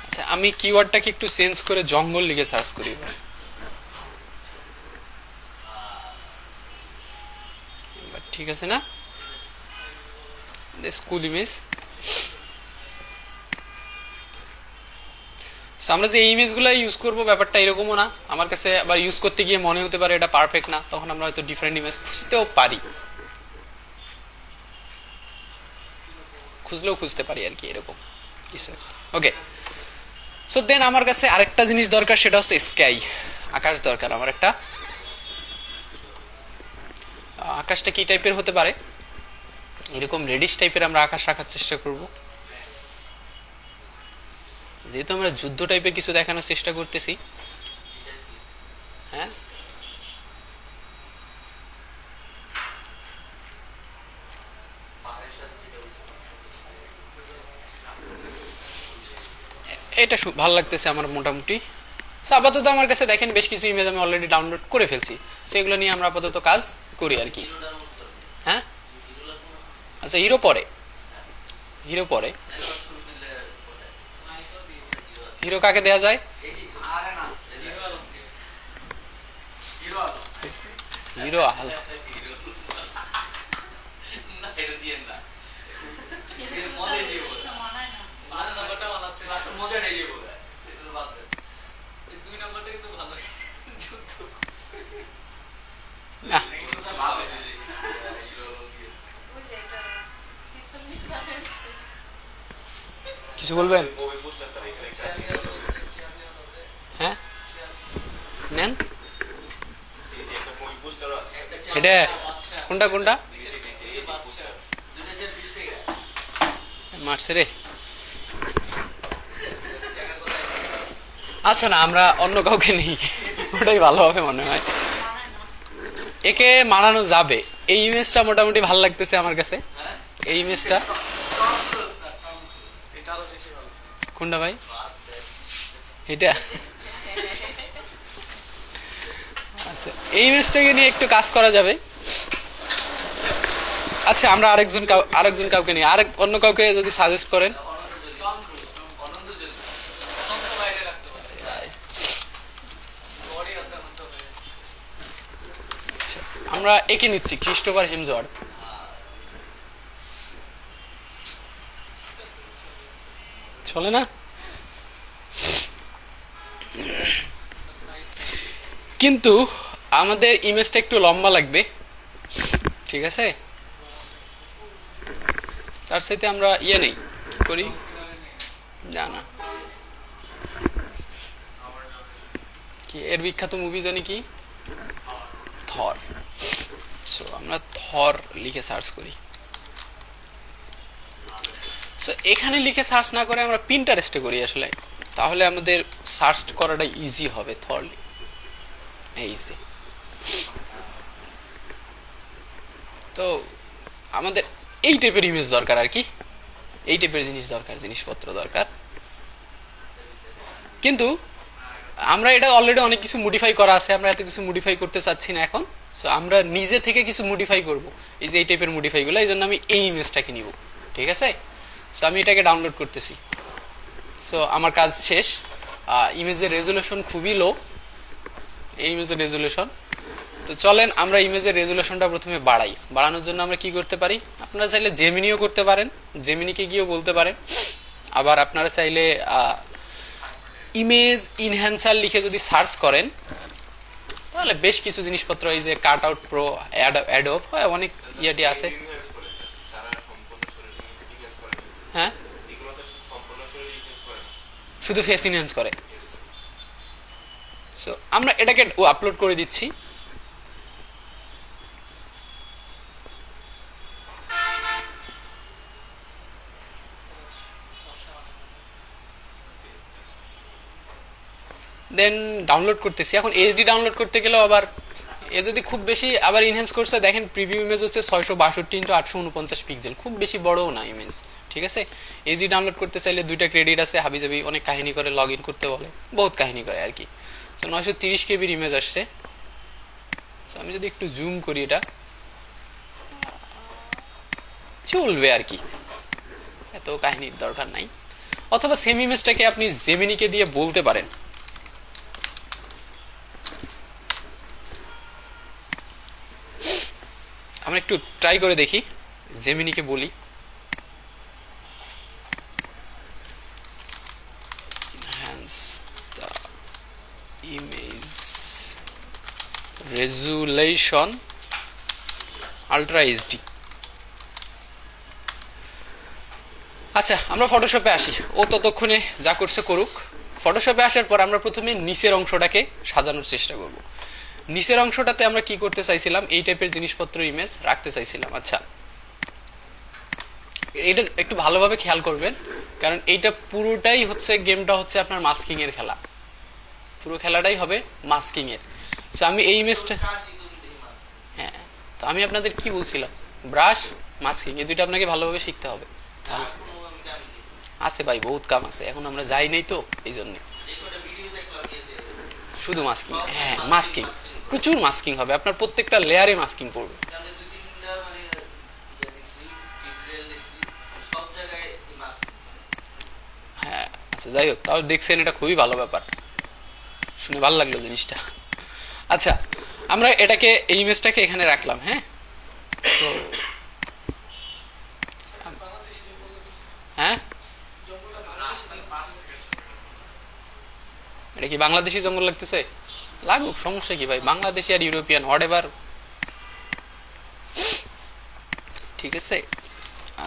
আচ্ছা আমি কিওয়ার্ডটাকে একটু চেঞ্জ করে জঙ্গল লিখে সার্চ করি এবার। ঠিক আছে না, স্কুল ইমেজ। আমরা যে এই ইমেজগুলো ইউজ করবো ব্যাপারটা এরকমও না, আমার কাছে আবার ইউজ করতে গিয়ে মনে হতে পারে এটা পারফেক্ট না, তখন আমরা হয়তো ডিফারেন্ট ইমেজ খুঁজতেও পারি, খুঁজলেও খুঁজতে পারি আর কি, এরকম কিছু। ওকে, সো দেন আমার কাছে আরেকটা জিনিস দরকার, সেটা হচ্ছে স্কাই, আকাশ দরকার আমার একটা। আকাশটা কি টাইপের হতে পারে, এরকম রেডিশ টাইপের আমরা আকাশ রাখার চেষ্টা করব, যেহেতু আমরা যুদ্ধ টাইপের কিছু দেখানোর চেষ্টা করতেছি। হ্যাঁ, এটা ভালো লাগতেছে আমার মোটামুটি। সো আপাতত আমার কাছে দেখেন বেশ কিছু ইমেজ আমি অলরেডি ডাউনলোড করে ফেলছি, সেগুলো নিয়ে আমরা আপাতত কাজ করি আর কি। হ্যাঁ, আচ্ছা হিরো পরে, হিরো পরে, হিরো কাকে দেয়া যায়, হিরো আল না, কিছু বলবেন? হ্যাঁ নেন, এটা কোনটা কোনটা মারছে রে। আচ্ছা না, আমরা অন্য কাউকে নেই, ওটাই ভালো হবে মনে হয়, একে মানানো যাবে। এই ইমেজটা মোটামুটি ভালো লাগতেছে আমার কাছে, এই ইমেজটা। কোনটা ভাই, এটা? আচ্ছা এই ইমেজটাকে নিয়ে একটু কাজ করা যাবে। আচ্ছা আমরা আরেকজন কাউকে নিয়ে আরেক অন্য কাউকে যদি সাজেস্ট করেন। আচ্ছা আমরা একে নিচ্ছি, ক্রিস্টোফার হেমসওয়ার্থ। চলে না, কিন্তু আমাদের ইমেজটা একটু লম্বা লাগবে, ঠিক আছে? তার সাথে আমরা ইয়ে নেই, কি করি জানা কি, এর বিখ্যাত মুভি জানি কি, থর। সো আমরা থর লিখে সার্চ করি। সো এখানে লিখে সার্চ না করে আমরা পিন্টারেস্টে করি আসলে, তাহলে আমাদের সার্চ করাটা ইজি হবে। থর ইজি, তো আমাদের এই টাইপের ইমেজ দরকার আর কি। এই টাইপের জিনিস দরকার, জিনিসপত্র দরকার। কিন্তু আমরা এটা অলরেডি অনেক কিছু মডিফাই করা আছে, আমরা এত কিছু মডিফাই করতে চাচ্ছি না এখন। সো আমরা নিজে থেকে কিছু মডিফাই করব, এই যে এই টাইপের মডিফাইগুলো, এই জন্য আমি এই ইমেজটাকে নিব, ঠিক আছে। সো আমি এটাকে ডাউনলোড করতেছি। সো আমার কাজ শেষ। ইমেজের রেজুলেশন খুবই লো, এই ইমেজের রেজুলেশন। তো চলেন আমরা ইমেজের রেজুলেশনটা প্রথমে বাড়াই। বাড়ানোর জন্য আমরা কি করতে পারি, আপনারা চাইলে জেমিনিও করতে পারেন, জেমিনিকে গিয়েও বলতে পারেন। আবার আপনারা চাইলে ইমেজ ইনহ্যান্সার লিখে যদি সার্চ করেন তাহলে বেশ কিছু জিনিসপত্র, এই যে কাট আউট প্রো, অ্যাডোব, অনেক ইয়েটি আছে। হ্যাঁ, শুধু ফেস ইনহ্যান্স করে। সো আমরা এটাকে আপলোড করে দিচ্ছি। দেন ডাউনলোড করতেছি। এখন এইচডি ডাউনলোড করতে গেলেও আবার এ যদি খুব বেশি আবার ইনহ্যান্স করছে, দেখেন প্রিভিউ ইমেজ হচ্ছে 662x849 পিক্সেল, খুব বেশি বড়ও না ইমেজ, ঠিক আছে। এইচডি ডাউনলোড করতে চাইলে 2টা ক্রেডিট আছে, হাবিজাবি অনেক কাহিনী করে, লগ ইন করতে বলে, বহুত কাহিনী করে আর কি। সো 930 কেবির ইমেজ আসছে। সো আমি যদি একটু জুম করি, এটা চলবে আর কি, এত কাহিনীর দরকার নাই। অথবা সেম ইমেজটাকে আপনি জেমিনিকে দিয়ে বলতে পারেন। আমরা একটু ট্রাই করে দেখি, জেমিনিকে বলি enhance the image resolution ultra HD। আচ্ছা, আমরা ফটোশপে আসি, ও ততক্ষণে যা করছে করুক। ফটোশপে আসার পর আমরা প্রথমে নিচের অংশটাকে সাজানোর চেষ্টা করব। নিচের অংশটাতে আমরা কি করতে চাইছিলাম, এই টাইপের জিনিসপত্র ইমেজ রাখতে চাইছিলাম। আচ্ছা, এটা একটু ভালোভাবে খেয়াল করবেন, কারণ এইটা পুরোটাই হচ্ছে, গেমটা হচ্ছে আপনার মাস্কিং এর খেলা, পুরো খেলাটাই হবে মাস্কিং এর। সো আমি এই ইমেজটা, হ্যাঁ, তো আমি আপনাদের কি বলছিলাম, ব্রাশ, মাস্কিং, এই দুইটা আপনাকে ভালোভাবে শিখতে হবে। আছে ভাই, বহুত কাম আছে, এখন আমরা যাই নাই তো, এই জন্য শুধু মাস্কিং। হ্যাঁ, মাস্কিং, প্রচুর মাস্কিং হবে, আপনার প্রত্যেকটা লেয়ারে মাস্কিং পড়বে। হ্যাঁ, আচ্ছা, যাই হোক, তাও দেখছেন, এটা খুবই ভালো ব্যাপার, শুনে ভালো লাগলো জিনিসটা। আচ্ছা, আমরা এটাকে, এই ইমেজটাকে এখানে রাখলাম। হ্যাঁ, তো হ্যাঁ, এটা কি বাংলাদেশি জঙ্গল লাগতেছে? লাগুক, সমস্যা কি ভাই, বাংলাদেশি আর ইউরোপিয়ান হোয়াট এভার, ঠিক আছে।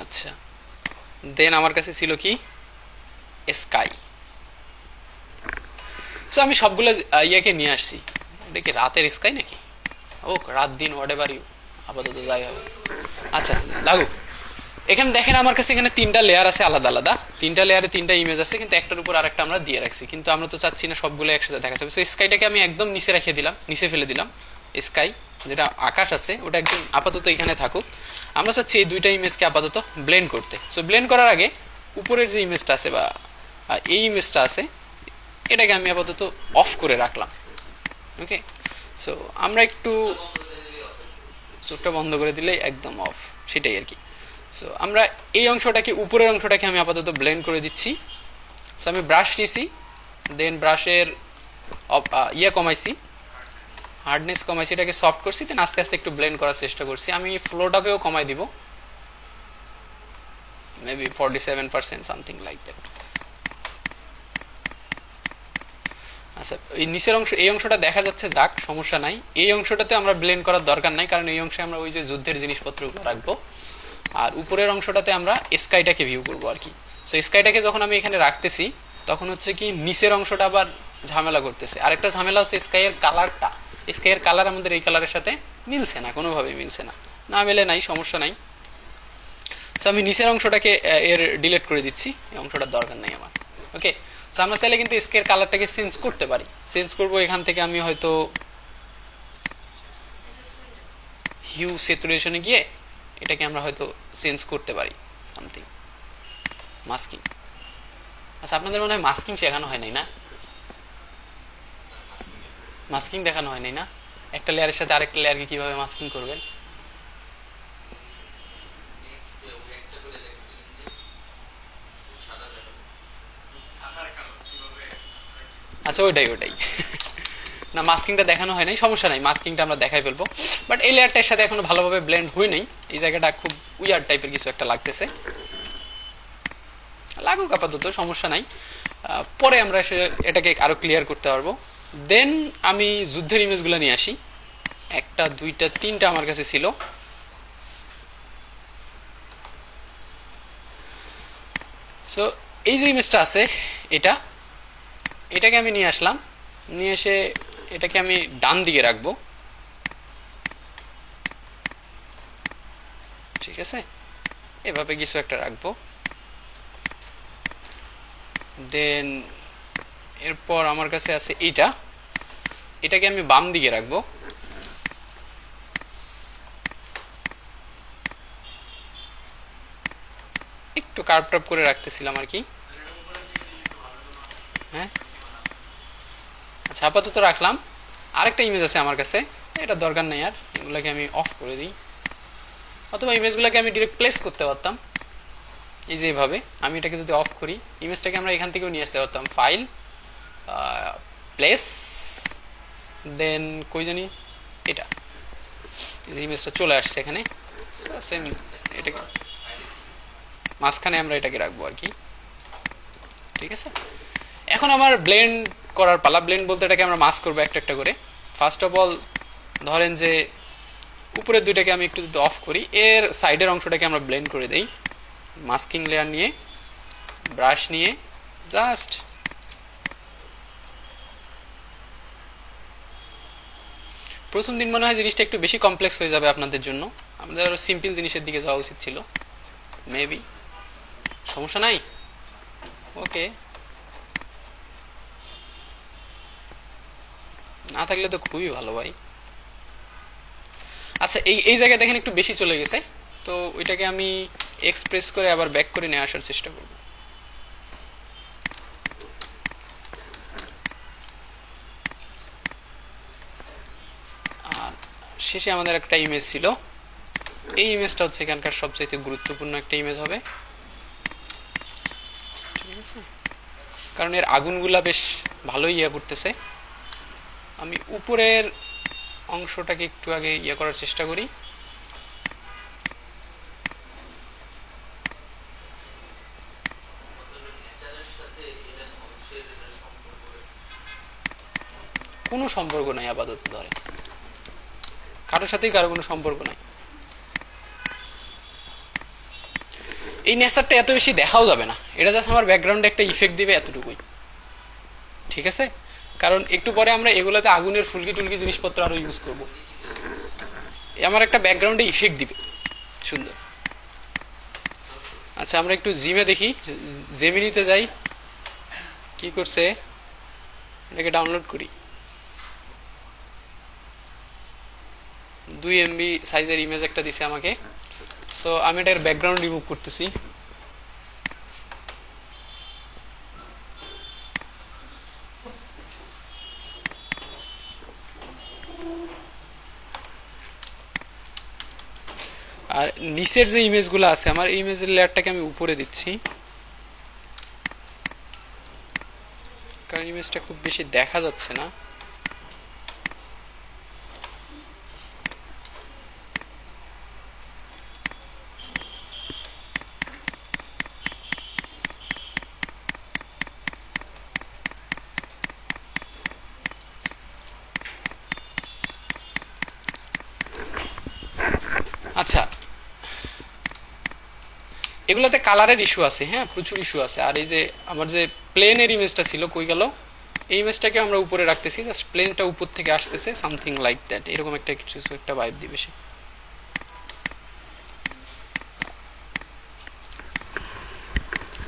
আচ্ছা, দেন আমার কাছে ছিল কি, স্কাই। সো আমি সবগুলো ইয়েকে নিয়ে আসছি। এটা কি রাতের স্কাই নাকি? ও, রাত দিন হোয়াট এভার ইউ, আপাতত যাই হবে। আচ্ছা, লাগুক। এখানে দেখেন আমার কাছে এখানে 3টা লেয়ার আছে আলাদা আলাদা, 3টা লেয়ারে 3টা ইমেজ আছে, কিন্তু একটার উপর আরেকটা আমরা দিয়ে রাখছি, কিন্তু আমরা তো চাচ্ছি না সবগুলো একসাথে দেখা যাবে। সো স্কাইটাকে আমি একদম নিচে রেখে দিলাম, নিচে ফেলে দিলাম। স্কাই, যেটা আকাশ আছে, ওটা একদম আপাতত এখানে থাকুক। আমরা চাচ্ছি এই 2টা ইমেজকে আপাতত ব্লেন্ড করতে। সো ব্লেন্ড করার আগে উপরের যে ইমেজটা আছে বা এই ইমেজটা আছে, এটাকে আমি আপাতত অফ করে রাখলাম। ওকে, সো আমরা একটু চোখটা বন্ধ করে দিলে একদম অফ, সেটাই আর কি। সো আমরা এই অংশটাকে, উপরের অংশটাকে আমি আপাতত ব্লেন্ড করে দিচ্ছি। সো আমি ব্রাশ নিছি, দেন ব্রাশের কমাইছি, হার্ডনেস কমাইছি, এটাকে সফট করছি, দেন আস্তে আস্তে একটু ব্লেন্ড করার চেষ্টা করছি। আমি ফ্লোটাকেও কমাই দিব, মেবি 47% সামথিং লাইক দ্যাট। আচ্ছা, এই নিচের অংশ, এই অংশটা দেখা যাচ্ছে, যাক, সমস্যা নাই। এই অংশটাতে আমরা ব্লেন্ড করার দরকার নাই, কারণ এই অংশে আমরা ওই যে যুদ্ধের জিনিসপত্রগুলো রাখবো। আর উপরের অংশটাতে আমরা স্কাইটাকে ভিউ করবো আর কি। সো স্কাইটাকে যখন আমি এখানে রাখতেছি, তখন হচ্ছে কি নিচের অংশটা আবার ঝামেলা করতেছে। আরেকটা ঝামেলা হচ্ছে স্কাইয়ের কালারটা, স্কাইয়ের কালার আমাদের এই কালারের সাথে মিলছে না, কোনোভাবেই মিলছে না। না মিলে নাই, সমস্যা নাই। সো আমি নিচের অংশটাকে এর ডিলিট করে দিচ্ছি, এই অংশটার দরকার নাই আমার। ওকে, সো আমরা চাইলে কিন্তু স্কের কালারটাকে চেঞ্জ করতে পারি। চেঞ্জ করব, এখান থেকে আমি হয়তো হিউ স্যাচুরেশনে গিয়ে এটাকে আমরা হয়তো চেঞ্জ করতে পারি সামথিং। মাস্কিং। আচ্ছা, আপনাদের মনে হয় মাস্কিং শেখানো হয় নাই না? মাস্কিং দেখানো হয় নাই না? একটা লেয়ারের সাথে আরেকটা লেয়ারকে কিভাবে মাস্কিং করবেন? আচ্ছা, ওইটাই না, মাস্কিংটা দেখানো হয় নাই, সমস্যা নাই, মাস্কিংটা আমরা দেখাই ফেলবো। বাট এই লেয়ারটার সাথে এখনো ভালোভাবে ব্লেন্ড হয়ে নাই, এই জায়গাটা খুব উইয়ার্ড টাইপের কিছু একটা লাগতেছে। লাগুক আপাতত, সমস্যা নাই, পরে আমরা এটাকে আরো ক্লিয়ার করতে পারবো। দেন আমি যুদ্ধের ইমেজগুলো নিয়ে আসি। একটা, দুইটা, তিনটা আমার কাছে ছিল। সো এই যে ইমেজটা আছে, এটাকে আমি নিয়ে আসলাম, নিয়ে এসে এটাকে আমি ডান দিকে রাখবো, ঠিক আছে, এভাবে কিছু একটা রাখবো। দেন এরপর আমার কাছে আছে এটাকে আমি বাম দিকে রাখবো। একটু কার্ভ টার্ভ করে রাখতেছিলাম আর কি। হ্যাঁ, আচ্ছা, আপাতত রাখলাম। আরেকটা ইমেজ আছে আমার কাছে, এটা দরকার নেই আর, এগুলোকে আমি অফ করে দিই। অথবা ইমেজগুলোকে আমি ডিরেক্ট প্লেস করতে পারতাম, এই যে এইভাবে। আমি এটাকে যদি অফ করি, ইমেজটাকে আমরা এখান থেকেও নিয়ে আসতে পারতাম, ফাইল, প্লেস, দেন কই জানি এটা, ইমেজটা চলে আসছে এখানে। সেম এটাকে মাঝখানে আমরা এটাকে রাখবো আর কি, ঠিক আছে। এখন আমার ব্লেন্ড করার পালা। ব্লেন্ড বলতে এটাকে আমরা মাস্ক করবো একটা একটা করে। ফার্স্ট অফ অল ধরেন যে উপরের দুইটাকে আমি একটু যদি অফ করি, এর সাইডের অংশটাকে আমরা ব্লেন্ড করে দেই। মাস্কিং লেয়ার নিয়ে, ব্রাশ নিয়ে, জাস্ট প্রথম দিন মনে হয় জিনিসটা একটু বেশি কমপ্লেক্স হয়ে যাবে আপনাদের জন্য, আমাদের আরো সিম্পল জিনিসের দিকে যাওয়া উচিত ছিল, মেবি। সমস্যা নাই, ওকে, না থাকলে তো খুবই ভালো ভাই। আচ্ছা, এই জায়গায় দেখেন একটু বেশি চলে গেছে, তো ওইটাকে আমি এক্সপ্রেস করে আবার ব্যাক করে নিয়ে আসার চেষ্টা করব। আর শেষে আমাদের একটা ইমেজ ছিল, এই ইমেজটা হচ্ছে এখানকার সবচাইতে গুরুত্বপূর্ণ একটা ইমেজ হবে, ঠিক আছে, কারণ এর আগুনগুলা বেশ ভালোই ইয়ে করতেছে। আমি উপরের অংশটাকে একটু আগে ইয়ে করার চেষ্টা করি। কোনো সম্পর্ক নাই আপাতত, ধরে কারোর সাথেই কারো কোনো সম্পর্ক নাই। এই নেচারটা এত বেশি দেখাও যাবে না, এটা জাস্ট আমার ব্যাকগ্রাউন্ডে একটা ইফেক্ট দিবে, এতটুকুই, ঠিক আছে। কারণ একটু পরে আমরা এগুলোতে আগুনের ফুলকি টুলকি জিনিসপত্র আরো ইউজ করব, আমার একটা ব্যাকগ্রাউন্ডে ইফেক্ট দিবে সুন্দর। আচ্ছা, আমরা একটু জিমে দেখি, জেমিনিতে যাই, কি করছে, এটাকে ডাউনলোড করি। 2 MB সাইজের ইমেজ একটা দিছে আমাকে। সো আমি এটার ব্যাকগ্রাউন্ড রিমুভ করতেছি। আর নিচের যে ইমেজগুলো আছে আমার, এই ইমেজের লেয়ারটাকে আমি উপরে দিচ্ছি, কারণ ইমেজটা খুব বেশি দেখা যাচ্ছে না। আচ্ছা, এগুলোতে কালারের ইস্যু আছে, হ্যাঁ, প্রচুর ইস্যু আছে। আর এই যে আমার যে প্লেনের ইমেজটা ছিল, কই গেল, এই ইমেজটাকে আমরা উপরে রাখতেছি, জাস্ট প্লেনটা উপর থেকে আসতেছে, সামথিং লাইক দ্যাট, এরকম একটা কিছু একটা ভাইব দিবে সে।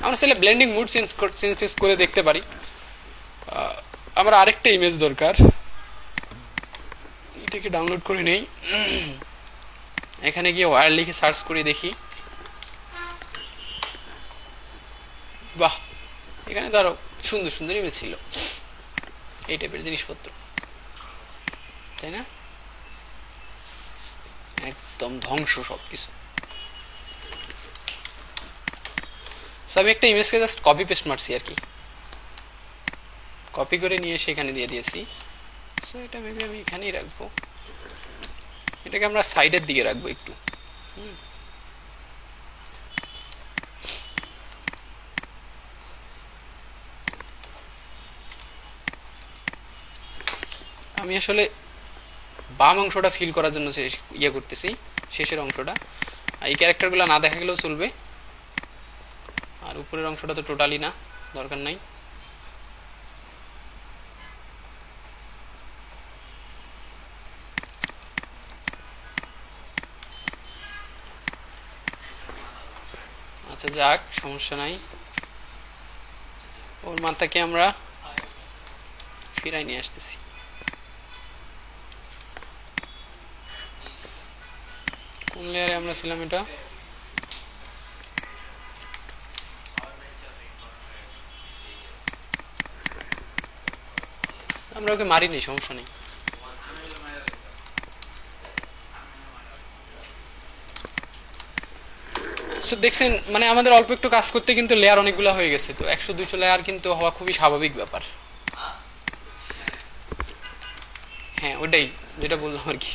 আমরা আসলে ব্লেন্ডিং মুড চেঞ্জ করে দেখতে পারি। আমার আরেকটা ইমেজ দরকার, এটাকে ডাউনলোড করে নেই, এখানে গিয়ে ওয়্যার লিখে সার্চ করে দেখি। বাহ, এখানে তো আরো সুন্দর সুন্দর ইমেজ ছিল, এই টাইপের জিনিসপত্র, তাই না? একদম ধ্বংস সব কিছু। আমি একটা ইমেজকে জাস্ট কপি পেস্ট মারছি আর কি, কপি করে নিয়ে এসে এখানে দিয়ে দিয়েছি। সো এটা মেবি আমি এখানেই রাখবো, এটাকে আমরা সাইডের দিকে রাখবো একটু। আমি আসলে বাম অংশটা ফিল করার জন্য ইয়ে করতেছি, শেষের অংশটা। এই ক্যারেক্টারগুলো না দেখা গেলেও চলবে, আর উপরের অংশটা তো টোটালি না, দরকার নাই। আচ্ছা যাক, সমস্যা নাই। ওর মাথাকে আমরা ফিরাই নিয়ে আসতেছি। কোন লেয়ারে আমরা ছিলাম? এটা আমরা ওকে মারিনি, সমস্যা নেই। সো দেখছেন, মানে আমাদের অল্প একটু কাজ করতে কিন্তু লেয়ার অনেকগুলো হয়ে গেছে। তো 100-200 লেয়ার কিন্তু হওয়া খুবই স্বাভাবিক ব্যাপার। হ্যাঁ, ওটাই যেটা বললাম আর কি।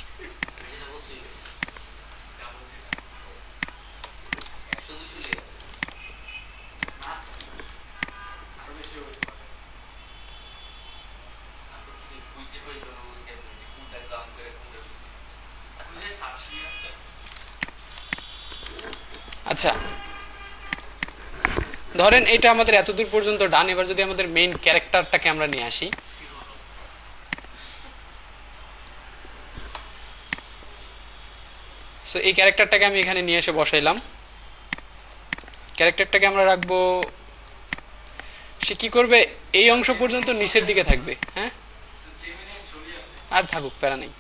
আচ্ছা, ধরেন এটা আমাদের এতদূর পর্যন্ত ডান। এবার যদি আমাদের মেইন ক্যারেক্টারটাকে আমরা নিয়ে আসি, সো এই ক্যারেক্টারটাকে আমি এখানে নিয়ে এসে বসাইলাম। ক্যারেক্টারটাকে আমরা রাখবো, সে কি করবে, এই অংশ পর্যন্ত নিচের দিকে থাকবে। হ্যাঁ, আর থাকুক, প্যারা নেই।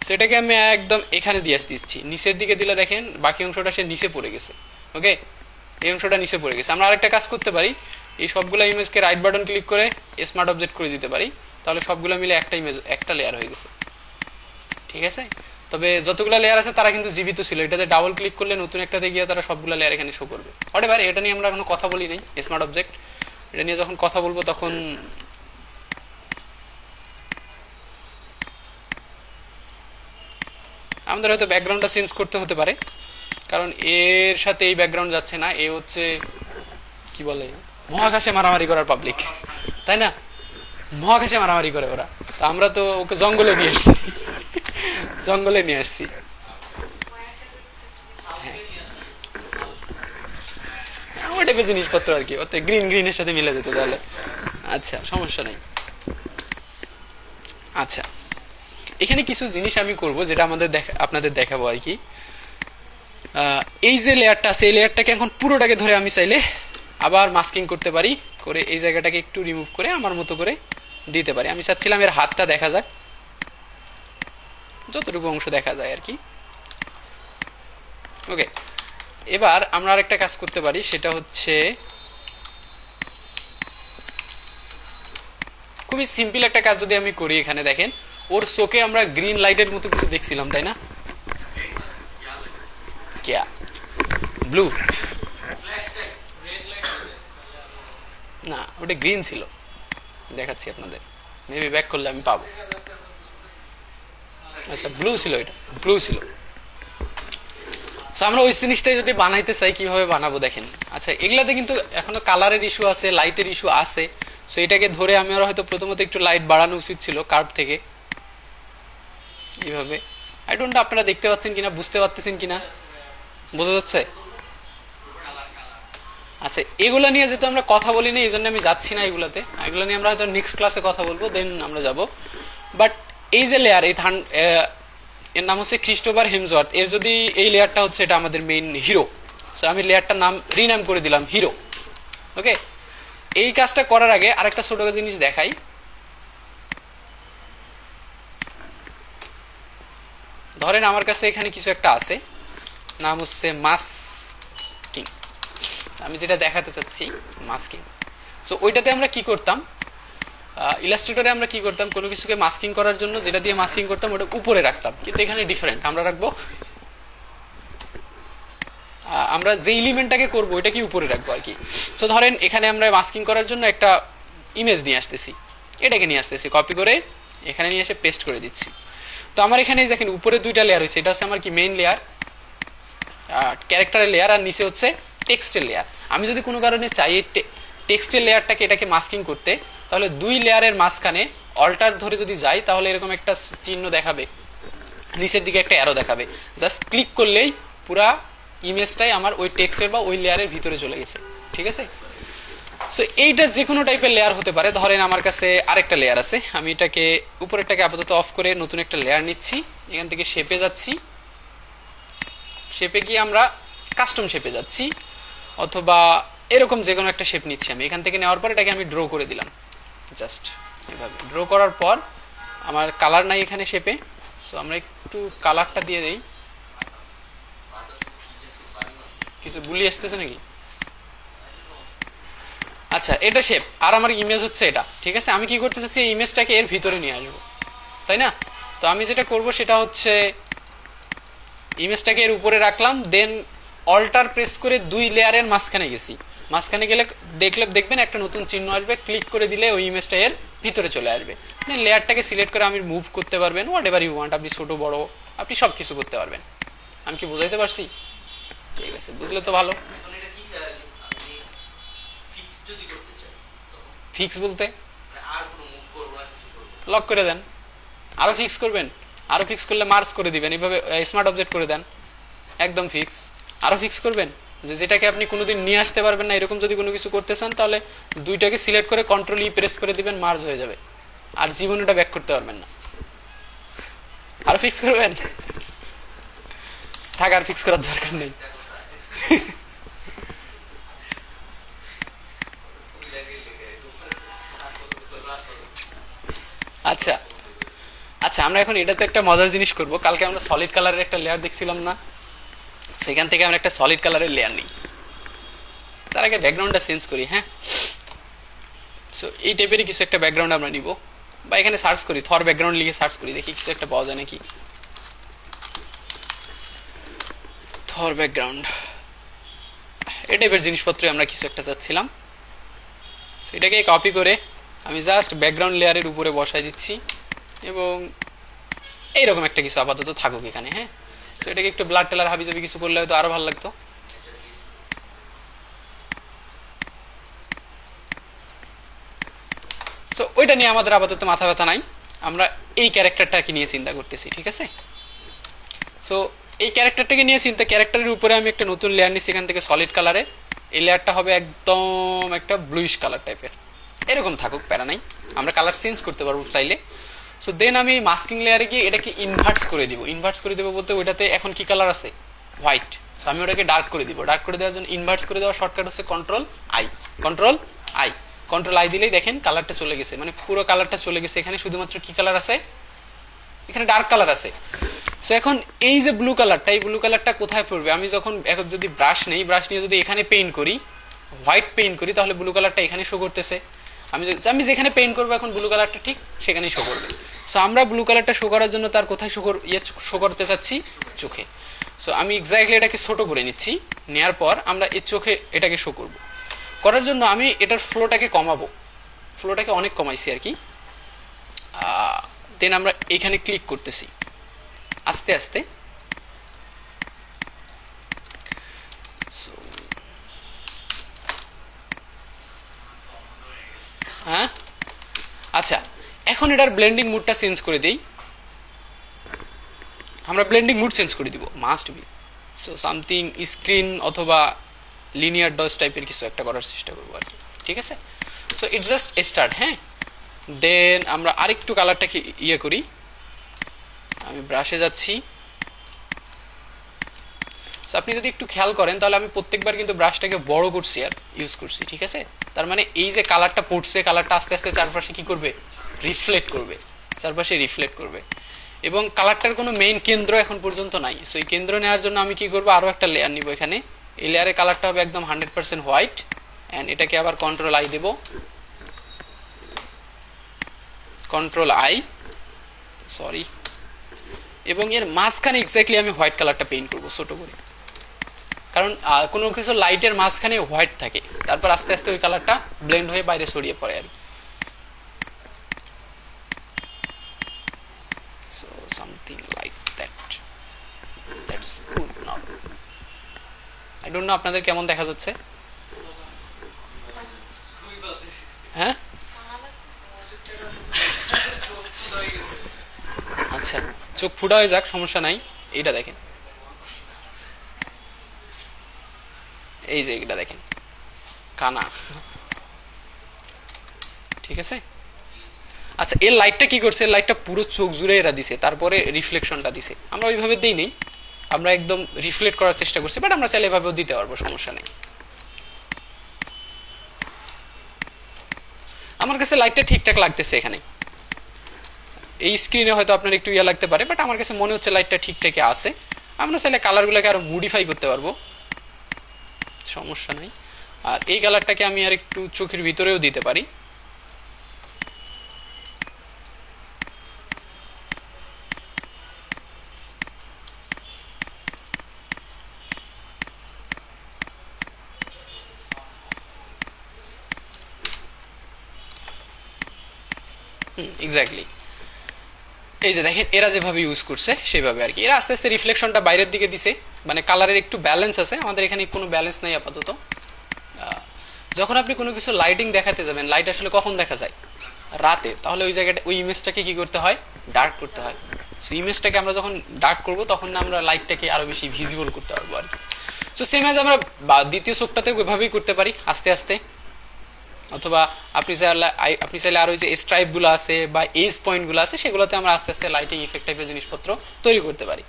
সেটাকে আমি একদম এখানে দিয়ে দিচ্ছি, নিচের দিকে দিলে দেখেন বাকি অংশটা সে নিচে পড়ে গেছে। ওকে, এই অংশটা নিচে পড়ে গেছে। আমরা আরেকটা কাজ করতে পারি, এই সবগুলো ইমেজকে রাইট বাটন ক্লিক করে স্মার্ট অবজেক্ট করে দিতে পারি, তাহলে সবগুলো মিলে একটা ইমেজ, একটা লেয়ার হয়ে গেছে। ঠিক আছে, তবে যতগুলো লেয়ার আছে তারা কিন্তু জীবিত ছিল। এটাতে ডাবল ক্লিক করলে নতুন একটাতে গিয়ে তারা সবগুলো লেয়ার এখানে শো করবে। হোয়াটএভার, এটা নিয়ে আমরা এখনো কথা বলি নাই। স্মার্ট অবজেক্ট, এটা নিয়ে যখন কথা বলবো তখন আমাদের হয়তো ব্যাকগ্রাউন্ডটা চেঞ্জ করতে হতে পারে, কারণ এর সাথে এই ব্যাকগ্রাউন্ড যাচ্ছে না। এ হচ্ছে কি বলে, মহাকাশে মারামারি করার পাবলিক, তাই না? মহাকাশে মারামারি করে ওরা। তো আমরা তো ওকে জঙ্গলে নিয়ে আসছি, জঙ্গলে নিয়ে আসছি। ওই টাইপের জিনিসপত্র আর কি, ওতে গ্রিন গ্রিনের সাথে মিলে যেত তাহলে। আচ্ছা, সমস্যা নেই। আচ্ছা, এখানে কিছু জিনিস আমি করব যেটা আমাদের আপনাদের দেখাবো আর কি। এই যে লেয়ারটা আছে, এই লেয়ারটাকে এখন পুরোটাকে ধরে আমি চাইলে আবার মাস্কিং করতে পারি, করে এই জায়গাটাকে একটু রিমুভ করে আমার মতো করে দিতে পারি। আমি চাচ্ছিলাম এর হাতটা দেখা যাক, যতটুকু অংশ দেখা যায় আর কি। ওকে, এবার আমরা আরেকটা কাজ করতে পারি, সেটা হচ্ছে খুবই সিম্পল একটা কাজ যদি আমি করি। এখানে দেখেন, ওর চোখে আমরা গ্রিন লাইটের মতো কিছু দেখছিলাম, তাই না? क्या ব্লু না, ওটা গ্রিন ছিল, দেখাচ্ছি আপনাদের, মেবি ব্যাক করলে আমি পাবো। আচ্ছা, ব্লু ছিল, এটা ব্লু ছিল। সো আমরা ওই জিনিসটাই যদি বানাইতে চাই, কিভাবে বানাবো দেখেন। আচ্ছা, এগুলাতে কিন্তু এখনো কালারের ইস্যু আছে, লাইটের ইস্যু আছে। সো এটাকে ধরে আমি আর হয়তো প্রথমত একটু লাইট বাড়ানো উচিত ছিল কার্ভ থেকে, এইভাবে। আই ডোন্ট নো আপনারা দেখতে পাচ্ছেন কিনা, বুঝতে পারতেছেন কিনা, বোঝা যাচ্ছে? আচ্ছা, এগুলো নিয়ে যেহেতু আমরা কথা বলি না, এই জন্য আমি যাচ্ছি না এগুলোতে। এগুলো নিয়ে আমরা হয়তো নেক্সট ক্লাসে কথা বলবো, দেন আমরা যাব। বাট এই যে লেয়ার, এই এর নাম হচ্ছে ক্রিস্টোফার হেমসওয়ার্থ। এর যদি এই লেয়ারটা হচ্ছে, এটা আমাদের মেইন হিরো। সো আমি লেয়ারটার নাম রিনাম করে দিলাম হিরো। ওকে, এই কাজটা করার আগে আরেকটা ছোট জিনিস দেখাই। ধরেন আমার কাছে এখানে কিছু একটা আছে, নাম হচ্ছে মাস্কিং। আমি যেটা দেখাতে চাচ্ছি মাস্কিং। সো ওইটাতে আমরা কি করতাম, ইলাস্ট্রেটরে আমরা কি করতাম, কোনো কিছুকে মাস্কিং করার জন্য যেটা দিয়ে মাস্কিং করতাম ওটা উপরে রাখতাম, কিন্তু এখানে ডিফারেন্ট, আমরা রাখবো আমরা যে এলিমেন্টটাকে করবো ওইটা কি উপরে রাখবো আর কি। সো ধরেন এখানে আমরা মাস্কিং করার জন্য একটা ইমেজ নিয়ে আসতেছি, এটাকে নিয়ে আসতেছি, কপি করে এখানে নিয়ে এসে পেস্ট করে দিচ্ছি। তো আমার এখানে দেখেন উপরে দুইটা লেয়ার হয়েছে, এটা হচ্ছে আমার কি মেইন লেয়ার, ক্যারেক্টারের লেয়ার, আর নিচে হচ্ছে টেক্সটের লেয়ার। আমি যদি কোনো কারণে চাই এই টেক্সটের লেয়ারটাকে এটাকে মাস্কিং করতে, তাহলে দুই লেয়ারের মাঝখানে অল্টার ধরে যদি যাই তাহলে এরকম একটা চিহ্ন দেখাবে, নিচের দিকে একটা অ্যারো দেখাবে, জাস্ট ক্লিক করলেই পুরা ইমেজটাই আমার ওই টেক্সটের বা ওই লেয়ারের ভিতরে চলে গেছে, ঠিক আছে। সো এইটা যে কোনো টাইপের লেয়ার হতে পারে। ধরেন আমার কাছে আরেকটা লেয়ার আছে, আমি এটাকে উপরেরটাকে আপাতত অফ করে নতুন একটা লেয়ার নিচ্ছি, এখান থেকে শেপে যাচ্ছি, শেপে গিয়ে আমরা কাস্টম শেপে যাচ্ছি, অথবা এরকম যে কোনো একটা শেপ নিচ্ছি আমি, এখান থেকে নেওয়ার পর এটাকে আমি ড্র করে দিলাম, জাস্ট এভাবে ড্র করার পর আমার কালার নাই এখানে শেপে, সো আমরা একটু কালারটা দিয়ে দিই। কিছু বুলি আসতেছে নাকি? আচ্ছা, এটা শেপ আর আমার ইমেজ হচ্ছে এটা, ঠিক আছে। আমি কি করতে চাচ্ছি, এই ইমেজটাকে এর ভিতরে নিয়ে আসবো, তাই না? তো আমি যেটা করব সেটা হচ্ছে ইমেজটাকে এর উপরে রাখলাম, দেন অল্টার প্রেস করে দুই লেয়ারের মাঝখানে গেছি, মাঝখানে গেলে দেখবেন একটা নতুন চিহ্ন আসবে, ক্লিক করে দিলে ওই ইমেজটা এর ভিতরে চলে আসবে। দেন লেয়ারটাকে সিলেক্ট করে আমি মুভ করতে পারবেন, হোয়াট এভার ইউ ওয়ান্ট, আপনি ছোটো বড়ো আপনি সব কিছু করতে পারবেন। আমি কি বুঝাইতে পারছি? ঠিক আছে, বুঝলে তো ভালো। ফিক্স বলতে লক করে দেন, আরও ফিক্স করবেন, আরও ফিক্স করলে মার্জ করে দিবেন, এইভাবে স্মার্ট অবজেক্ট করে দেন, একদম ফিক্স। আরও ফিক্স করবেন যে যেটাকে আপনি কোনোদিন নিয়ে আসতে পারবেন না, এরকম যদি কোনো কিছু করতে চান তাহলে দুইটাকে সিলেক্ট করে কন্ট্রোল ই প্রেস করে দিবেন, মার্জ হয়ে যাবে, আর জীবনে ওটা ব্যাক করতে পারবেন না। আরও ফিক্স করবেন, থাক আর ফিক্স করার দরকার নেই। আচ্ছা আচ্ছা, আমরা এখন এটাতে একটা মজার জিনিস করব। কালকে আমরা সলিড কালারের একটা লেয়ার দেখছিলাম না, সেখান থেকে আমরা একটা সলিড কালারের লেয়ার নিই। তার আগে ব্যাকগ্রাউন্ডটা চেঞ্জ করি, হ্যাঁ। সো এই টাইপেরই কিছু একটা ব্যাকগ্রাউন্ড আমরা নিব, বা এখানে সার্চ করি, থর ব্যাকগ্রাউন্ড লিখে সার্চ করি, দেখি কিছু একটা পাওয়া যায় নাকি। থর ব্যাকগ্রাউন্ড, এই টাইপের জিনিসপত্রই আমরা কিছু একটা চাচ্ছিলাম। সেটাকে কপি করে আমি জাস্ট ব্যাকগ্রাউন্ড লেয়ারের উপরে বসাই দিচ্ছি, এবং এইরকম একটা কিছু আপাতত থাকুক এখানে, হ্যাঁ। সো এটাকে একটু ব্লাড টেলার হাবিজাবি কিছু করলে হয়তো আরো ভালো লাগতো। সো ওইটা নিয়ে আমাদের আপাতত মাথা ব্যথা নাই, আমরা এই ক্যারেক্টারটাকে নিয়ে চিন্তা করতেছি, ঠিক আছে। সো এই ক্যারেক্টারটাকে নিয়ে চিন্তা, ক্যারেক্টারের উপরে আমি একটা নতুন লেয়ার নিচ্ছি এখান থেকে সলিড কালারের, এই লেয়ারটা হবে একদম একটা ব্লুইশ কালার টাইপের, এরকম থাকুক, প্যারা নাই, আমরা কালার চেঞ্জ করতে পারবো চাইলে। সো দেন আমি মাস্কিং লেয়ারে গিয়ে এটাকে ইনভার্টস করে দিব। ইনভার্টস করে দেবো বলতে ওইটাতে এখন কি কালার আছে, হোয়াইট। সো আমি ওটাকে ডার্ক করে দিব। ডার্ক করে দেওয়ার জন্য ইনভার্টস করে দেওয়ার শর্টকাট হচ্ছে control I, control I, control I দিলেই দেখেন কালারটা চলে গেছে, মানে পুরো কালারটা চলে গেছে। এখানে শুধুমাত্র কি কালার আছে, এখানে ডার্ক কালার আছে। সো এখন এই যে ব্লু কালারটা, এই ব্লু কালারটা কোথায় পড়বে, আমি যখন এখন যদি ব্রাশ নেই, ব্রাশ নিয়ে যদি এখানে পেইন্ট করি, হোয়াইট পেইন্ট করি, তাহলে ব্লু কালারটা এখানে শো করতেছে। আমি যেখানে পেইন্ট করবো এখন ব্লু কালারটা ঠিক সেখানেই শো করবে। সো আমরা ব্লু কালারটা শো করার জন্য তার কোথায় শো করতে চাচ্ছি, চোখে। সো আমি এক্স্যাক্টলি এটাকে ছোট করে নিচ্ছি, নেওয়ার পর আমরা এই চোখে এটাকে শো করব। করার জন্য আমি এটার ফ্লোটাকে কমাবো, ফ্লোটাকে অনেক কমাইছি আর কি। দেন আমরা এখানে ক্লিক করতেছি আস্তে আস্তে। হ্যাঁ, আচ্ছা, এখন এটার ব্লেন্ডিং মুডটা চেঞ্জ করে দিই, আমরা ব্লেন্ডিং মুড চেঞ্জ করে দিব, must be. So something screen অথবা লিনিয়ার ডস টাইপের কিছু একটা করার চেষ্টা করবো আর কি, ঠিক আছে। সো ইটস জাস্ট স্টার্ট, হ্যাঁ। দেন আমরা আরেকটু কালারটাকে ইয়ে করি, আমি ব্রাশে যাচ্ছি। সো আপনি যদি একটু খেয়াল করেন তাহলে আমি প্রত্যেকবার কিন্তু ব্রাশটাকে বড় করছি আর ইউজ করছি, ঠিক আছে। তার মানে এই যে কালারটা পড়ছে, কালারটা আস্তে আস্তে চারপাশে কি করবে, রিফ্লেক্ট করবে, চারপাশে রিফ্লেক্ট করবে। এবং কালারটার কোনো মেইন কেন্দ্র এখন পর্যন্ত নাই। সো এই কেন্দ্র নেওয়ার জন্য আমি কি করবো, আরও একটা লেয়ার নিব এখানে, এই লেয়ারের কালারটা হবে একদম 100% হোয়াইট, অ্যান্ড এটাকে আবার কন্ট্রোল আই দেব, কন্ট্রোল আই, সরি, এবং এর মাঝখানে এক্স্যাক্টলি আমি হোয়াইট কালারটা পেইন্ট করবো ছোট করে, কারণ কোনো কিছু লাইটের মাঝখানে হোয়াইট থাকে, তারপর আস্তে আস্তে ওই কালারটা ব্লেন্ড হয়ে বাইরে ছড়িয়ে পড়ে আর কি। So something like that, that's good now. I don't know আপনাদের কেমন দেখা যাচ্ছে। হ্যাঁ, আচ্ছা, চোখ ফুটা হয়ে যাক, সমস্যা নাই। এইটা দেখেন, এই যে এটা দেখেন কানা, ঠিক আছে। আচ্ছা, এর লাইটটা কি করছে, লাইটটা পুরো চোখ জুড়ে এরা দিছে, তারপরে রিফ্লেকশনটা দিছে। আমরা ওইভাবে দিই নেই, আমরা একদম রিফ্লেক্ট করার চেষ্টা করছি, বাট আমরা চাইলে এভাবেও দিতে পারবো, সমস্যা নেই। আমার কাছে লাইটটা ঠিকঠাক লাগতেছে এখানে, এই স্ক্রিনে হয়তো আপনার একটু ইয়ে লাগতে পারে, বাট আমার কাছে মনে হচ্ছে লাইটটা ঠিকঠাকই আছে। আমরা চাইলে কালারগুলোকে আরো মডিফাই করতে পারবো, সমস্যা নাই। আর এই কালারটাকে আমি আর একটু চোখের ভিতরেও দিতে পারি। এক্স্যাক্টলি, এই যে দেখেন এরা যেভাবে ইউজ করছে সেভাবে আর কি, এরা আস্তে আস্তে রিফ্লেকশনটা বাইরের দিকে দিছে, মানে কালারের একটু ব্যালেন্স আছে, আমাদের এখানে কোনো ব্যালেন্স নেই আপাতত। যখন আপনি কোনো কিছু লাইটিং দেখাতে যাবেন, লাইট আসলে কখন দেখা যায়, রাতে, তাহলে ওই জায়গাটা ওই ইমেজটাকে কি করতে হয়, ডার্ক করতে হয়। সো ইমেজটাকে আমরা যখন ডার্ক করব তখন না আমরা লাইটটাকে আরো বেশি ভিজিবল করতে পারবো আর কি। সো সেম এজ আমরা দ্বিতীয় চোখটাতে ওইভাবেই করতে পারি আস্তে আস্তে, অথবা আপনি চাইলে আরো যে স্ট্রাইপগুলো আছে বা এজ পয়েন্টগুলো আছে সেগুলোতে আমরা আস্তে আস্তে লাইটিং ইফেক্ট টাইপের জিনিসপত্র তৈরি করতে পারি।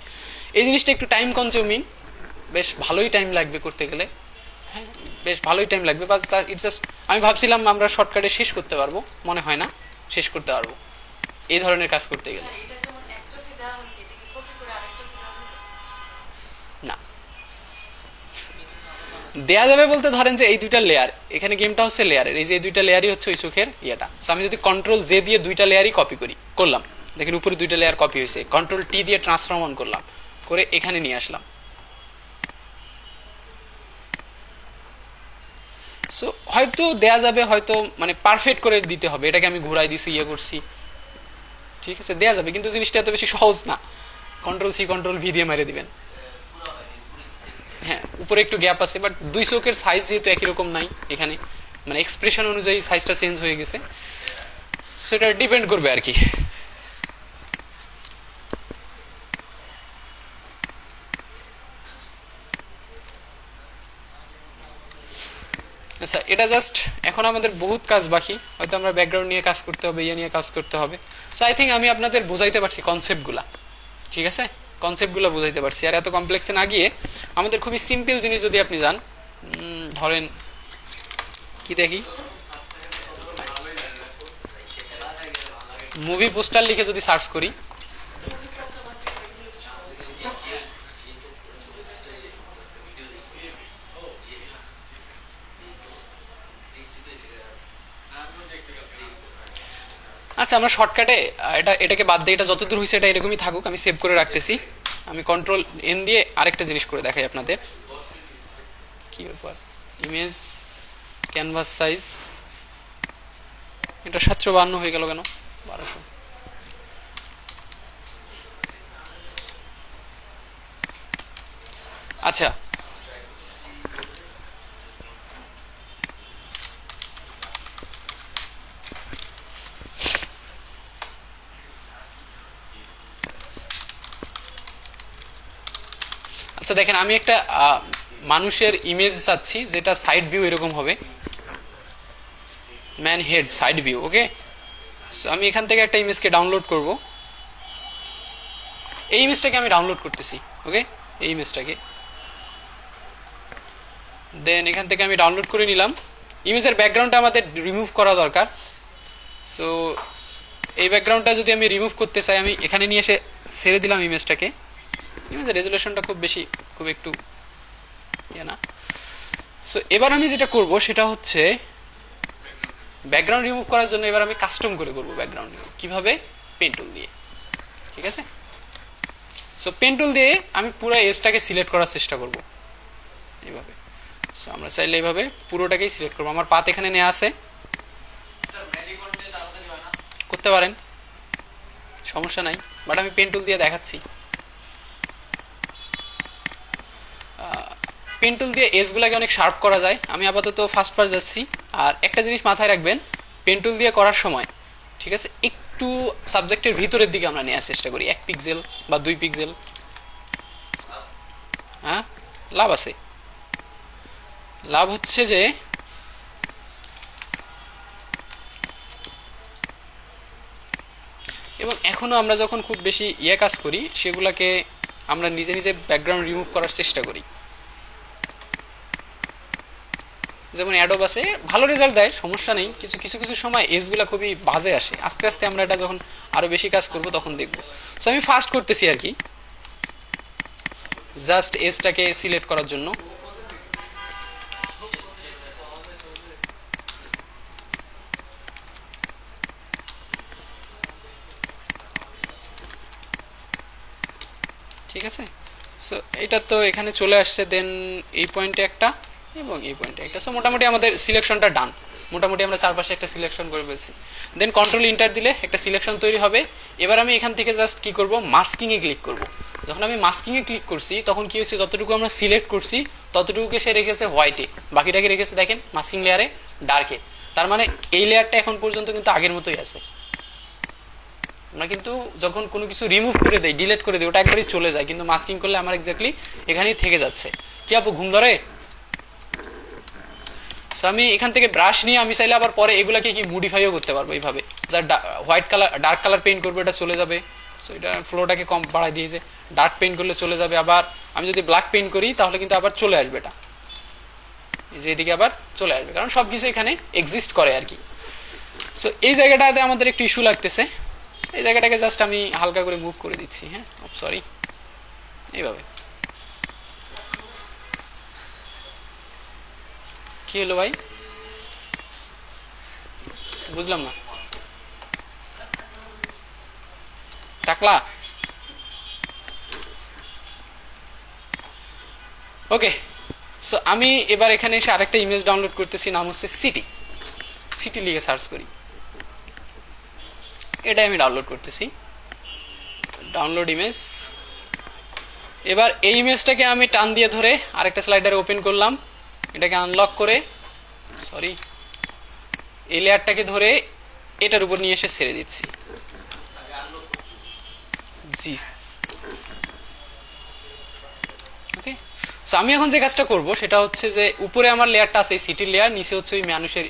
এই জিনিসটা একটু টাইম কনজিউমিং, বেশ ভালোই টাইম লাগবে করতে গেলে, হ্যাঁ বেশ ভালোই টাইম লাগবে, বাট ইটস জাস্ট, আমি ভাবছিলাম আমরা শর্টকাটে শেষ করতে পারবো, মনে হয় না শেষ করতে পারবো এই ধরনের কাজ করতে গেলে। না, দেয়া যাবে বলতে ধরেন যে এই দুইটা লেয়ার, এখানে গেমটা হচ্ছে লেয়ারের, এই যে দুইটা লেয়ারই হচ্ছে ওই চোখের ইয়েটা। সো আমি যদি কন্ট্রোল জে দিয়ে দুইটা লেয়ারই কপি করলাম, দেখেন উপরে দুইটা লেয়ার কপি হয়েছে, কন্ট্রোল টি দিয়ে ট্রান্সফর্ম অন করলাম, করে এখানে নিয়ে আসলাম। সো হয়তো দেয়া যাবে, হয়তো মানে পারফেক্ট করে দিতে হবে, এটাকে আমি ঘুরাই দিছি, ইয়ে করছি, ঠিক আছে, দেয়া যাবে, কিন্তু জিনিসটা এত বেশি সহজ না। কন্ট্রোল সি কন্ট্রোল ভি দিয়ে মেরে দিবেন। হ্যাঁ, উপরে একটু গ্যাপ আছে, বাট দুই চোখের সাইজ যেহেতু একই রকম নাই এখানে, মানে এক্সপ্রেশন অনুযায়ী সাইজটা চেঞ্জ হয়ে গেছে, সেটা ডিপেন্ড করবে আর কি। আচ্ছা, এটা জাস্ট এখন আমাদের বহুত কাজ বাকি, হয়তো আমরা ব্যাকগ্রাউন্ড নিয়ে কাজ করতে হবে, ইয়ে নিয়ে কাজ করতে হবে। সো আই থিঙ্ক আমি আপনাদের বোঝাইতে পারছি কনসেপ্টগুলা, ঠিক আছে, কনসেপ্টগুলো বোঝাইতে পারছি। আর এত কমপ্লেক্সে না গিয়ে আমাদের খুবই সিম্পল জিনিস যদি আপনি যান, ধরেন কি দেখি, মুভি পোস্টার লিখে যদি সার্চ করি, আচ্ছা আমরা শর্টকাটে এটাকে বাদ দিয়ে, এটা যতদূর হয়েছে এটা এরকমই থাকুক, আমি সেভ করে রাখতেছি। আমি কন্ট্রোল এন দিয়ে আরেকটা জিনিস করে দেখাই আপনাদের, কি ব্যাপার, ইমেজ ক্যানভাস সাইজ, এটা 752 হয়ে গেল কেন, 1200। আচ্ছা, আচ্ছা দেখেন আমি একটা মানুষের ইমেজ চাচ্ছি যেটা সাইড ভিউ এরকম হবে, ম্যান হেড সাইড ভিউ, ওকে। সো আমি এখান থেকে একটা ইমেজকে ডাউনলোড করব, এই ইমেজটাকে আমি ডাউনলোড করতেছি, ওকে, এই ইমেজটাকে দেন এখান থেকে আমি ডাউনলোড করে নিলাম। ইমেজের ব্যাকগ্রাউন্ডটা আমাদের রিমুভ করা দরকার। সো এই ব্যাকগ্রাউন্ডটা যদি আমি রিমুভ করতে চাই, আমি এখানে নিয়ে এসে ছেড়ে দিলাম ইমেজটাকে। ইমেজের রেজুলেশনটা খুব একটু ইয়ে না, সো এবার আমি যেটা করব সেটা হচ্ছে ব্যাকগ্রাউন্ড রিমুভ করার জন্য এবার আমি কাস্টম করে করব ব্যাকগ্রাউন্ড রিমুভ কিভাবে, পেন টুল দিয়ে। ঠিক আছে, সো পেন টুল দিয়ে আমি পুরো এজটাকে সিলেক্ট করার চেষ্টা করব এইভাবে। সো আমরা চাইলে এইভাবে পুরোটাকেই সিলেক্ট করব। আমার পাত এখানে নেওয়া আছে, করতে পারেন, সমস্যা নাই, বাট আমি পেন টুল দিয়ে দেখাচ্ছি। পেন টুল দিয়ে এজগুলোকে অনেক শার্প করা যায়। আমি আপাতত ফার্স্ট পার যাচ্ছি। আর একটা জিনিস মাথায় রাখবেন, পেন টুল দিয়ে করার সময়, ঠিক আছে, একটু সাবজেক্টের ভিতরের দিকে আমরা নেওয়ার চেষ্টা করি, 1 পিক্সেল বা 2 পিক্সেল। হ্যাঁ, লাভ আছে। লাভ হচ্ছে যে এবং এখনও আমরা যখন খুব বেশি কাজ করি সেগুলোকে আমরা নিজে নিজে ব্যাকগ্রাউন্ড রিমুভ করার চেষ্টা করি। যেমন অ্যাডোব আছে, ভালো রেজাল্ট দেয়, সমস্যা নেই। কিছু কিছু কিছু সময় এজগুলো খুবই বাজে আসে। আস্তে আস্তে আমরা এটা যখন আরও বেশি কাজ করব তখন দেখব। সো আমি ফাস্ট করতেছি আর কি, জাস্ট এজটাকে সিলেক্ট করার জন্য। ঠিক আছে, সো এটা তো এখানে চলে আসছে। দেন এই পয়েন্টে একটা এবং এই পয়েন্টে একটা। সো মোটামুটি আমাদের সিলেকশনটা ডান। মোটামুটি আমরা চারপাশে একটা সিলেকশন করে ফেলছি। দেন কন্ট্রোল ইন্টার দিলে একটা সিলেকশন তৈরি হবে। এবার আমি এখান থেকে জাস্ট কী করব, মাস্কিংয়ে ক্লিক করব। যখন আমি মাস্কিংয়ে ক্লিক করছি তখন কী হচ্ছে, যতটুকু আমরা সিলেক্ট করছি ততটুকুকে সে রেখেছে হোয়াইটে, বাকিটাকে রেখেছে দেখেন মাস্কিং লেয়ারে ডার্কে। তার মানে এই লেয়ারটা এখন পর্যন্ত কিন্তু আগের মতোই আছে। আমরা কিন্তু যখন কোনো কিছু রিমুভ করে দেই, ডিলিট করে দিই, ওটা একবারই চলে যায়, কিন্তু মাস্কিং করলে আমার এক্স্যাক্টলি এখানেই থেকে যাচ্ছে। কি আপু ঘুম ধরে? সো আমি এখান থেকে ব্রাশ নিয়ে আমি চাইলে আবার পরে এগুলাকে কি মডিফাইও করতে পারবো এইভাবে। যার white colour, dark colour paint করবো, এটা চলে যাবে। সো এটা ফ্লোটাকে কম বাড়াই দিয়েছে। ডার্ক পেইন্ট করলে চলে যাবে। আবার আমি যদি ব্ল্যাক পেইন্ট করি তাহলে কিন্তু আবার চলে আসবে এটা, এই যে এদিকে আবার চলে আসবে, কারণ সব কিছু এখানে এক্সিস্ট করে আর কি। সো এই জায়গাটাতে আমাদের একটু ইস্যু লাগতেছে। এই জায়গাটাকে জাস্ট আমি হালকা করে মুভ করে দিচ্ছি। হ্যাঁ, সরি, এইভাবে। কি হলো ভাই, বুঝলাম না। টাকলা, ওকে। সো আমি এবার এখানে এসে আরেকটা ইমেজ ডাউনলোড করতেছি, নাম হচ্ছে সিটি। সিটি লিখে সার্চ করি, এটাই আমি ডাউনলোড করতেছি। Download image. এবার এই ইমেজটাকে আমি টান দিয়ে ধরে আরেকটা স্লাইডারে ওপেন করলাম, এটাকে আনলক করে, সরি, এই লেয়ারটাকে ধরে এটার উপর নিয়ে এসে ছেড়ে দিচ্ছি। জি, ওকে। সো আমি এখন যে কাজটা করব সেটা হচ্ছে যে উপরে আমার লেয়ারটা আছে, এই সিটির লেয়ার, নিচে হচ্ছে ওই মানুষের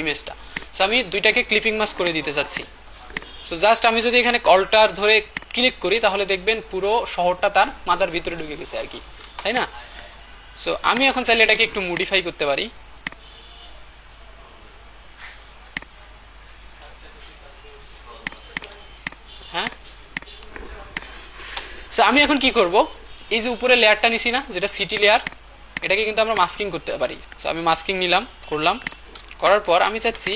ইমেজটা। সো আমি দুইটাকে ক্লিপিং মাস্ক করে দিতে চাচ্ছি। সো জাস্ট আমি যদি এখানে কলটার ধরে ক্লিক করি তাহলে দেখবেন পুরো শহরটা তার মাথার ভিতরে ঢুকে গেছে আর কি, তাই না? সো আমি এখন চাইলে এটাকে একটু মডিফাই করতে পারি। হ্যাঁ, সো আমি এখন কি করব, এই যে উপরে লেয়ারটা নিছি না, যেটা সিটি লেয়ার, এটাকে কিন্তু আমরা মাস্কিং করতে পারি। সো আমি মাস্কিং নিলাম, করলাম, করার পর আমি চাচ্ছি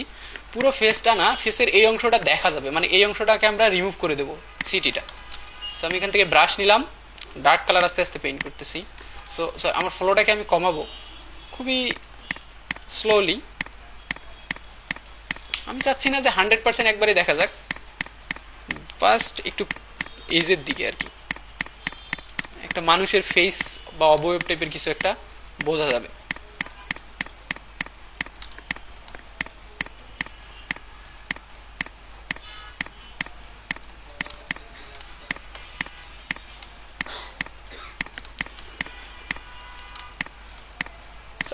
পুরো ফেসটা না, ফেসের এই অংশটা দেখা যাবে, মানে এই অংশটাকে আমরা রিমুভ করে দেবো, সিটিটা। সো আমি এখান থেকে ব্রাশ নিলাম, ডার্ক কালার আস্তে আস্তে পেইন্ট করতেছি। সো আমার ফ্লোটাকে আমি কমাবো খুবই স্লোলি। আমি চাচ্ছি না যে 100% একবারে দেখা যাক, ফার্স্ট একটু এজের দিকে আর কি, একটা মানুষের ফেস বা অবয়ব টাইপের কিছু একটা বোঝা যাবে।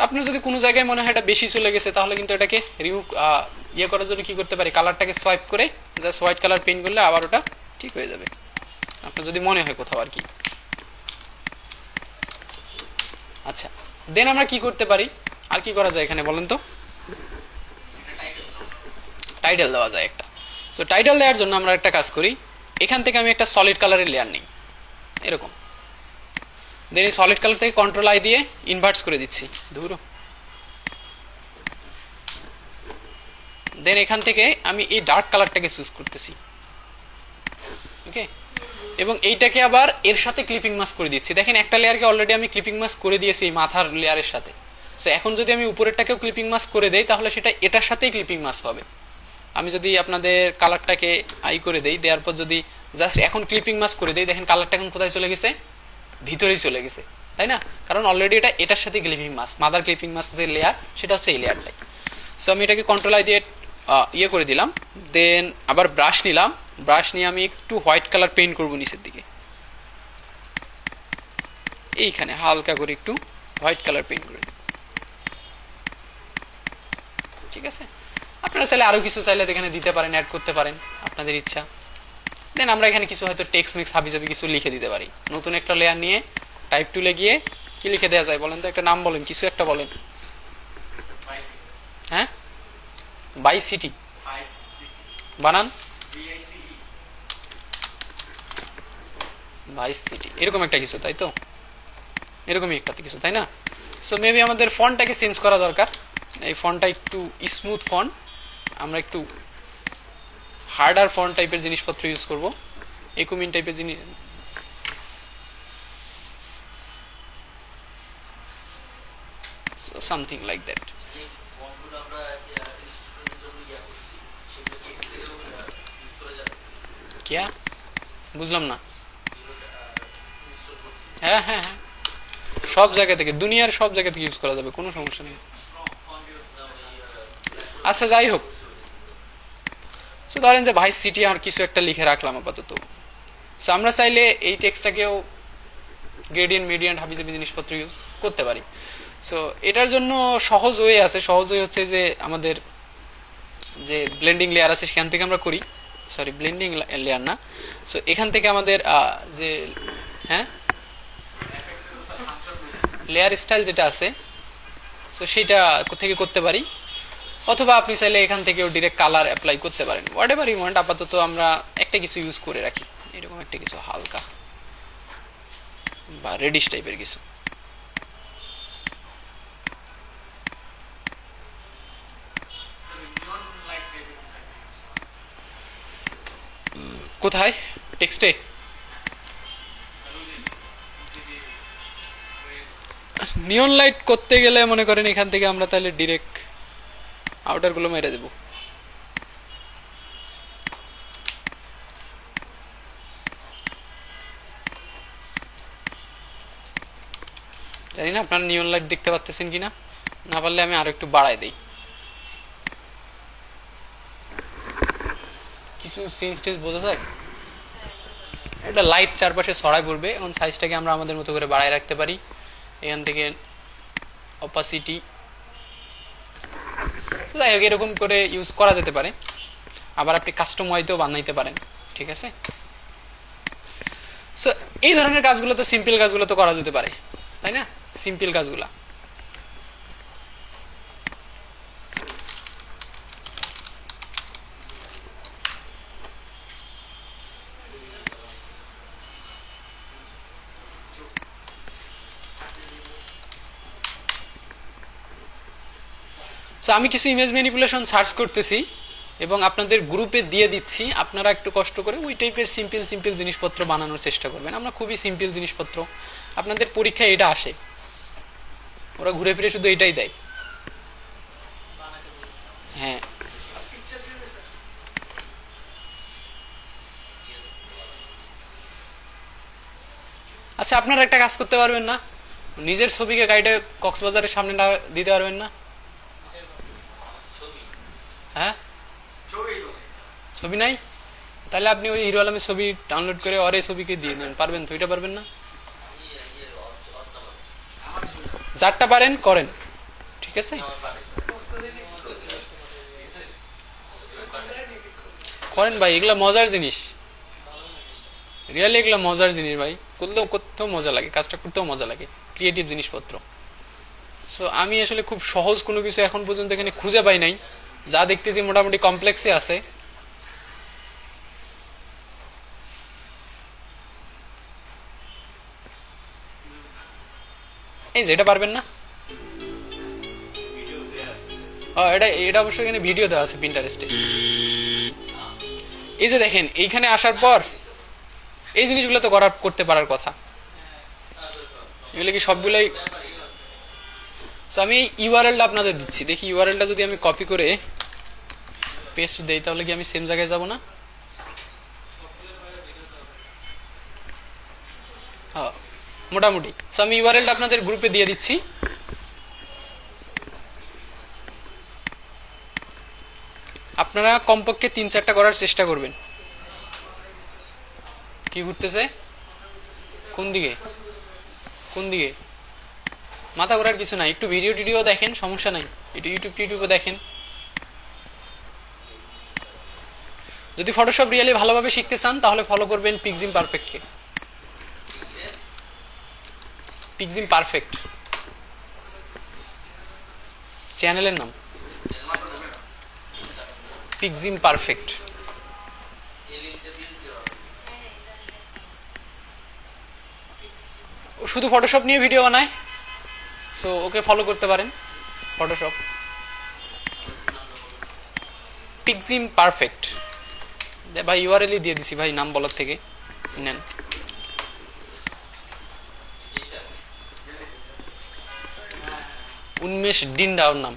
আপনার যদি কোনো জায়গায় মনে হয় এটা বেশি চলে গেছে তাহলে কিন্তু এটাকে রিমুভ করার জন্য কি করতে পারি, কালারটাকে সোয়াইপ করে জাস্ট হোয়াইট কালার পেইন্ট করলে আবার ওটা ঠিক হয়ে যাবে, আপনার যদি মনে হয় কোথাও আর কি। আচ্ছা, দেন আমরা কি করতে পারি, আর কি করা যায় এখানে বলেন তো? টাইটেল দেওয়া যায় একটা। সো টাইটেল দেওয়ার জন্য আমরা একটা কাজ করি, এখান থেকে আমি একটা সলিড কালারের লেয়ার নিই এরকম। দেন এই সলিড কালার থেকে কন্ট্রোল আই দিয়ে ইনভার্টস করে দিচ্ছি। ধরো দেন এখান থেকে আমি এই ডার্ক কালারটাকে চুজ করতেছি, ওকে, এবং এইটাকে আবার এর সাথে ক্লিপিং মাস্ক করে দিচ্ছি। দেখেন একটা লেয়ারকে অলরেডি আমি ক্লিপিং মাস্ক করে দিয়েছি এই মাথার লেয়ারের সাথে। সো এখন যদি আমি উপরেরটাকেও ক্লিপিং মাস্ক করে দেই তাহলে সেটা এটার সাথেই ক্লিপিং মাস্ক হবে। আমি যদি আপনাদের কালারটাকে আই করে দেই, দেওয়ার পর যদি জাস্ট এখন ক্লিপিং মাস্ক করে দেই, দেখেন কালারটা এখন কোথায় চলে গেছে, ভিতরেই চলে গেছে, তাই না? কারণ অলরেডি এটা এটার সাথে clipping mask, mother clipping mask যে লেয়ার সেটা হচ্ছে এই লেয়ারটাই। সো আমি এটাকে কন্ট্রোল আই দিয়ে ইয়ে করে দিলাম। দেন আবার ব্রাশ নিলাম, ব্রাশ নিয়ে আমি একটু হোয়াইট কালার পেইন্ট করবো নিচের দিকে, এইখানে হালকা করে একটু হোয়াইট কালার পেইন্ট করে দিই, ঠিক আছে? আপনারা চাইলে আরও কিছু চাইলে এখানে দিতে পারেন, অ্যাড করতে পারেন, আপনাদের ইচ্ছা। দেন আমরা এখানে কিছু হয়তো টেক্সট মিক্স হাবিজাবি কিছু লিখে দিতে পারি। নতুন একটা লেয়ার নিয়ে টাইপ টুলে গিয়ে কি লিখে দেওয়া যায় বলেন তো? একটা নাম বলেন, কিছু একটা বলেন। হ্যাঁ, বাই সিটি বানান, ভাইস সিটি, এরকম একটা কিছু, তাই তো? এরকমই একটা কিছু, তাই না? সো মেবি আমাদের ফন্টটাকে চেঞ্জ করা দরকার। এই ফন্টটা একটু স্মুথ ফন্ট, আমরা একটু হার্ডার ফন্ট টাইপের জিনিসপত্র ইউজ করব, একুমিন টাইপের জিনিস। Something like that. क्या বুঝলাম না? হ্যাঁ হ্যাঁ হ্যাঁ, সব জায়গা থেকে, দুনিয়ার সব জায়গা থেকে ইউজ করা যাবে, কোনো সমস্যা নেই। আচ্ছা যাই হোক, সো ধরেন যে ভাইস সিটি আর কিছু একটা লিখে রাখলাম আপাতত। সো আমরা চাইলে এই টেক্সটটাকেও গ্রেডিয়েন্ট মিডিয়েন্ট হাবিজাবি জিনিসপত্র ইউজ করতে পারি। সো এটার জন্য সহজ ওয়ে আছে, সহজ ওয়ে হচ্ছে যে আমাদের যে ব্লেন্ডিং লেয়ার আছে সেখান থেকে আমরা করি, সরি ব্লেন্ডিং লেয়ার না, সো এখান থেকে আমাদের যে হ্যাঁ লেয়ার স্টাইল যেটা আছে সো সেইটা থেকে করতে পারি, অথবা আপনি চাইলে এখান থেকেও ডিরেক্ট কালার অ্যাপ্লাই করতে পারেন, হোয়াট এভার ইউ ওয়ান্ট। আপাতত আমরা একটা কিছু ইউজ করে রাখি, এরকম একটা কিছু হালকা বা রেডিশ টাইপের কিছু। কোথায় টেক্সটে? নিয়ন লাইট করতে গেলে মনে করেন এখান থেকে আমরা তাহলে ডিরেক্ট আউটারগুলো মেরে দেব। জানি না আপনারা নিয়ন লাইট দেখতে পাচ্ছেন কিনা, না পারলে আমি আরো একটু বাড়াই দেই। কিছু সিন স্টেজ বোঝা যায়, এটা লাইট চারপাশে ছড়ায় পড়বে। এখন সাইজটাকে আমরা আমাদের মতো করে বাড়ায় রাখতে পারি। এখান থেকে অপাসিটি, যাই হোক এরকম করে ইউজ করা যেতে পারে। আবার আপনি কাস্টম ওয়াইতেও বানাইতে পারেন, ঠিক আছে? সো এই ধরনের কাজগুলো তো সিম্পল কাজগুলো তো করা যেতে পারে, তাই না? সিম্পল কাজগুলা। সো আমি কিছু ইমেজ ম্যানিপুলেশন সার্চ করতেছি এবং আপনাদের গ্রুপে দিয়ে দিচ্ছি, আপনারা একটু কষ্ট করে ওই টাইপের সিম্পল সিম্পল জিনিসপত্র বানানোর চেষ্টা করবেন। আমরা খুবই সিম্পল জিনিসপত্র, আপনাদের পরীক্ষায় এটা আসে, ওরা ঘুরে ফিরে শুধু এটাই দেয়। হ্যাঁ আচ্ছা, আপনারা একটা কাজ করতে পারবেন না? নিজের ছবিকে গাইডে কক্সবাজারের সামনে না দিতে পারবেন না? হ্যাঁ ছবি নাই, তাহলে আপনি ওই হিরো আলমের ছবি ডাউনলোড করে ওর এই ছবিকে দিয়ে নেন, পারবেন তো? এটা পারবেন না? যারটা পারেন করেন, ঠিক আছে? করেন ভাই, এগুলা মজার জিনিস, রিয়েলি এগুলো মজার জিনিস ভাই, করলেও করতেও মজা লাগে, কাজটা করতেও মজা লাগে, ক্রিয়েটিভ জিনিসপত্র। সো আমি আসলে খুব সহজ কোনো কিছু এখন পর্যন্ত এখানে খুঁজে পাই নাই, যা দেখতেছি মোটামুটি কমপ্লেক্সে আছে। এই যে এটা পারবেন না? এটা এটা অবশ্যই এখানে ভিডিও দেওয়া আছে পিন্টারেস্টে। এই যে দেখেন এইখানে আসার পর এই জিনিসগুলো তো করতে পারার কথা, এগুলো কি সবগুলোই। সো আমি ইউআরএলটা আপনাদের দিচ্ছি, দেখি ইউআরএলটা যদি আমি কপি করে পেস্ট দেই তাহলে কি আমি সেম জায়গায় যাব না? হ্যাঁ মোটামুটি। সো আমি ইউআরএলটা আপনাদের গ্রুপে দিয়ে দিচ্ছি। আপনারা কমপক্ষে 3-4টা করার চেষ্টা করবেন। কি ঘুরতেছে? কোন দিকে? কোন দিকে? মাথা ঘোরার কিছু নাই, একটু ভিডিও টিডিও দেখেন, সমস্যা নাই, একটু ইউটিউব টিউটিউবও দেখেন। যদি ফটোশপ রিয়েলি ভালোভাবে শিখতে চান তাহলে ফলো করবেন পিক্সিম পারফেক্টকে। পিক্সিম পারফেক্ট চ্যানেলের নাম, পিক্সিম পারফেক্ট। শুধু ফটোশপ নিয়ে ভিডিও বানায়, সো ওকে ফলো করতে পারেন। ফটোশপ পিক্সিম পারফেক্ট ভাই, ইউআরএলই দিয়ে দিছি ভাই নাম বলার থেকে, নেন। উন্মেষ ডিন্ডা ওর নাম।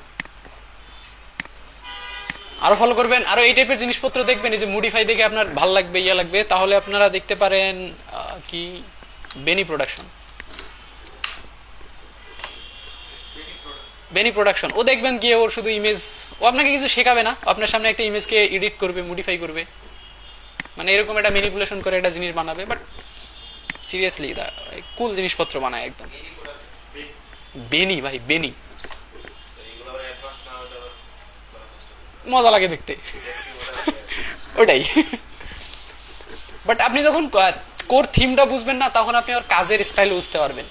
আরো ফলো করবেন, আরো এই টাইপের জিনিসপত্র দেখবেন। এই যে মডিফাই দেখে আপনার ভাল লাগবে, ইয়া লাগবে, তাহলে আপনারা দেখতে পারেন কি বেনি প্রোডাকশন। বেনি প্রোডাকশন ও দেখবেন গিয়ে ওর শুধু ইমেজ, ও আপনাকে কিছু শেখাবে না, আপনার সামনে একটা ইমেজকে এডিট করবে, মডিফাই করবে, মানে এরকম একটা ম্যানিপুলেশন করে একটা জিনিস বানাবে। বাট সিরিয়াসলি কুল জিনিসপত্র বানায় একদম। বেনি ভাই, বেনি মজা লাগে দেখতে ওটাই। বাট আপনি যখন কোর থিমটা বুঝবেন না তখন আপনি ওর কাজের স্টাইল বুঝতে পারবেন।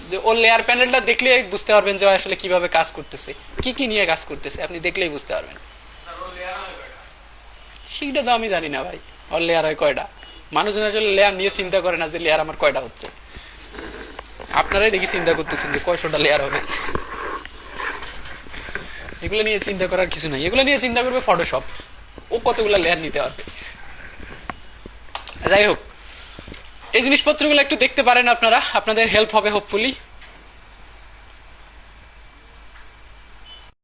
যে ওর লেয়ার প্যানেলটা দেখলেই বুঝতে পারবেন যে আসলে কিভাবে কাজ করতেছে, কি কি নিয়ে কাজ করতেছে, আপনি দেখলেই বুঝতে পারবেন। সেটা তো আমি জানি না ভাই, ওর লেয়ার হয় কয়টা। মানুষজন আসলে লেয়ার নিয়ে চিন্তা করে না যে লেয়ার আমার কয়টা হচ্ছে। আপনারাই দেখি চিন্তা করতেছেন যে কয়শোটা লেয়ার হবে। এগুলো নিয়ে চিন্তা করার কিছু নাই, এগুলো নিয়ে চিন্তা করবে ফটোশপ, ও কতগুলো লেয়ার নিতে পারবে। যাই হোক, এই জিনিসপত্রগুলো একটু দেখতে পারেন আপনারা, আপনাদের হেল্প হবে হোপফুলি।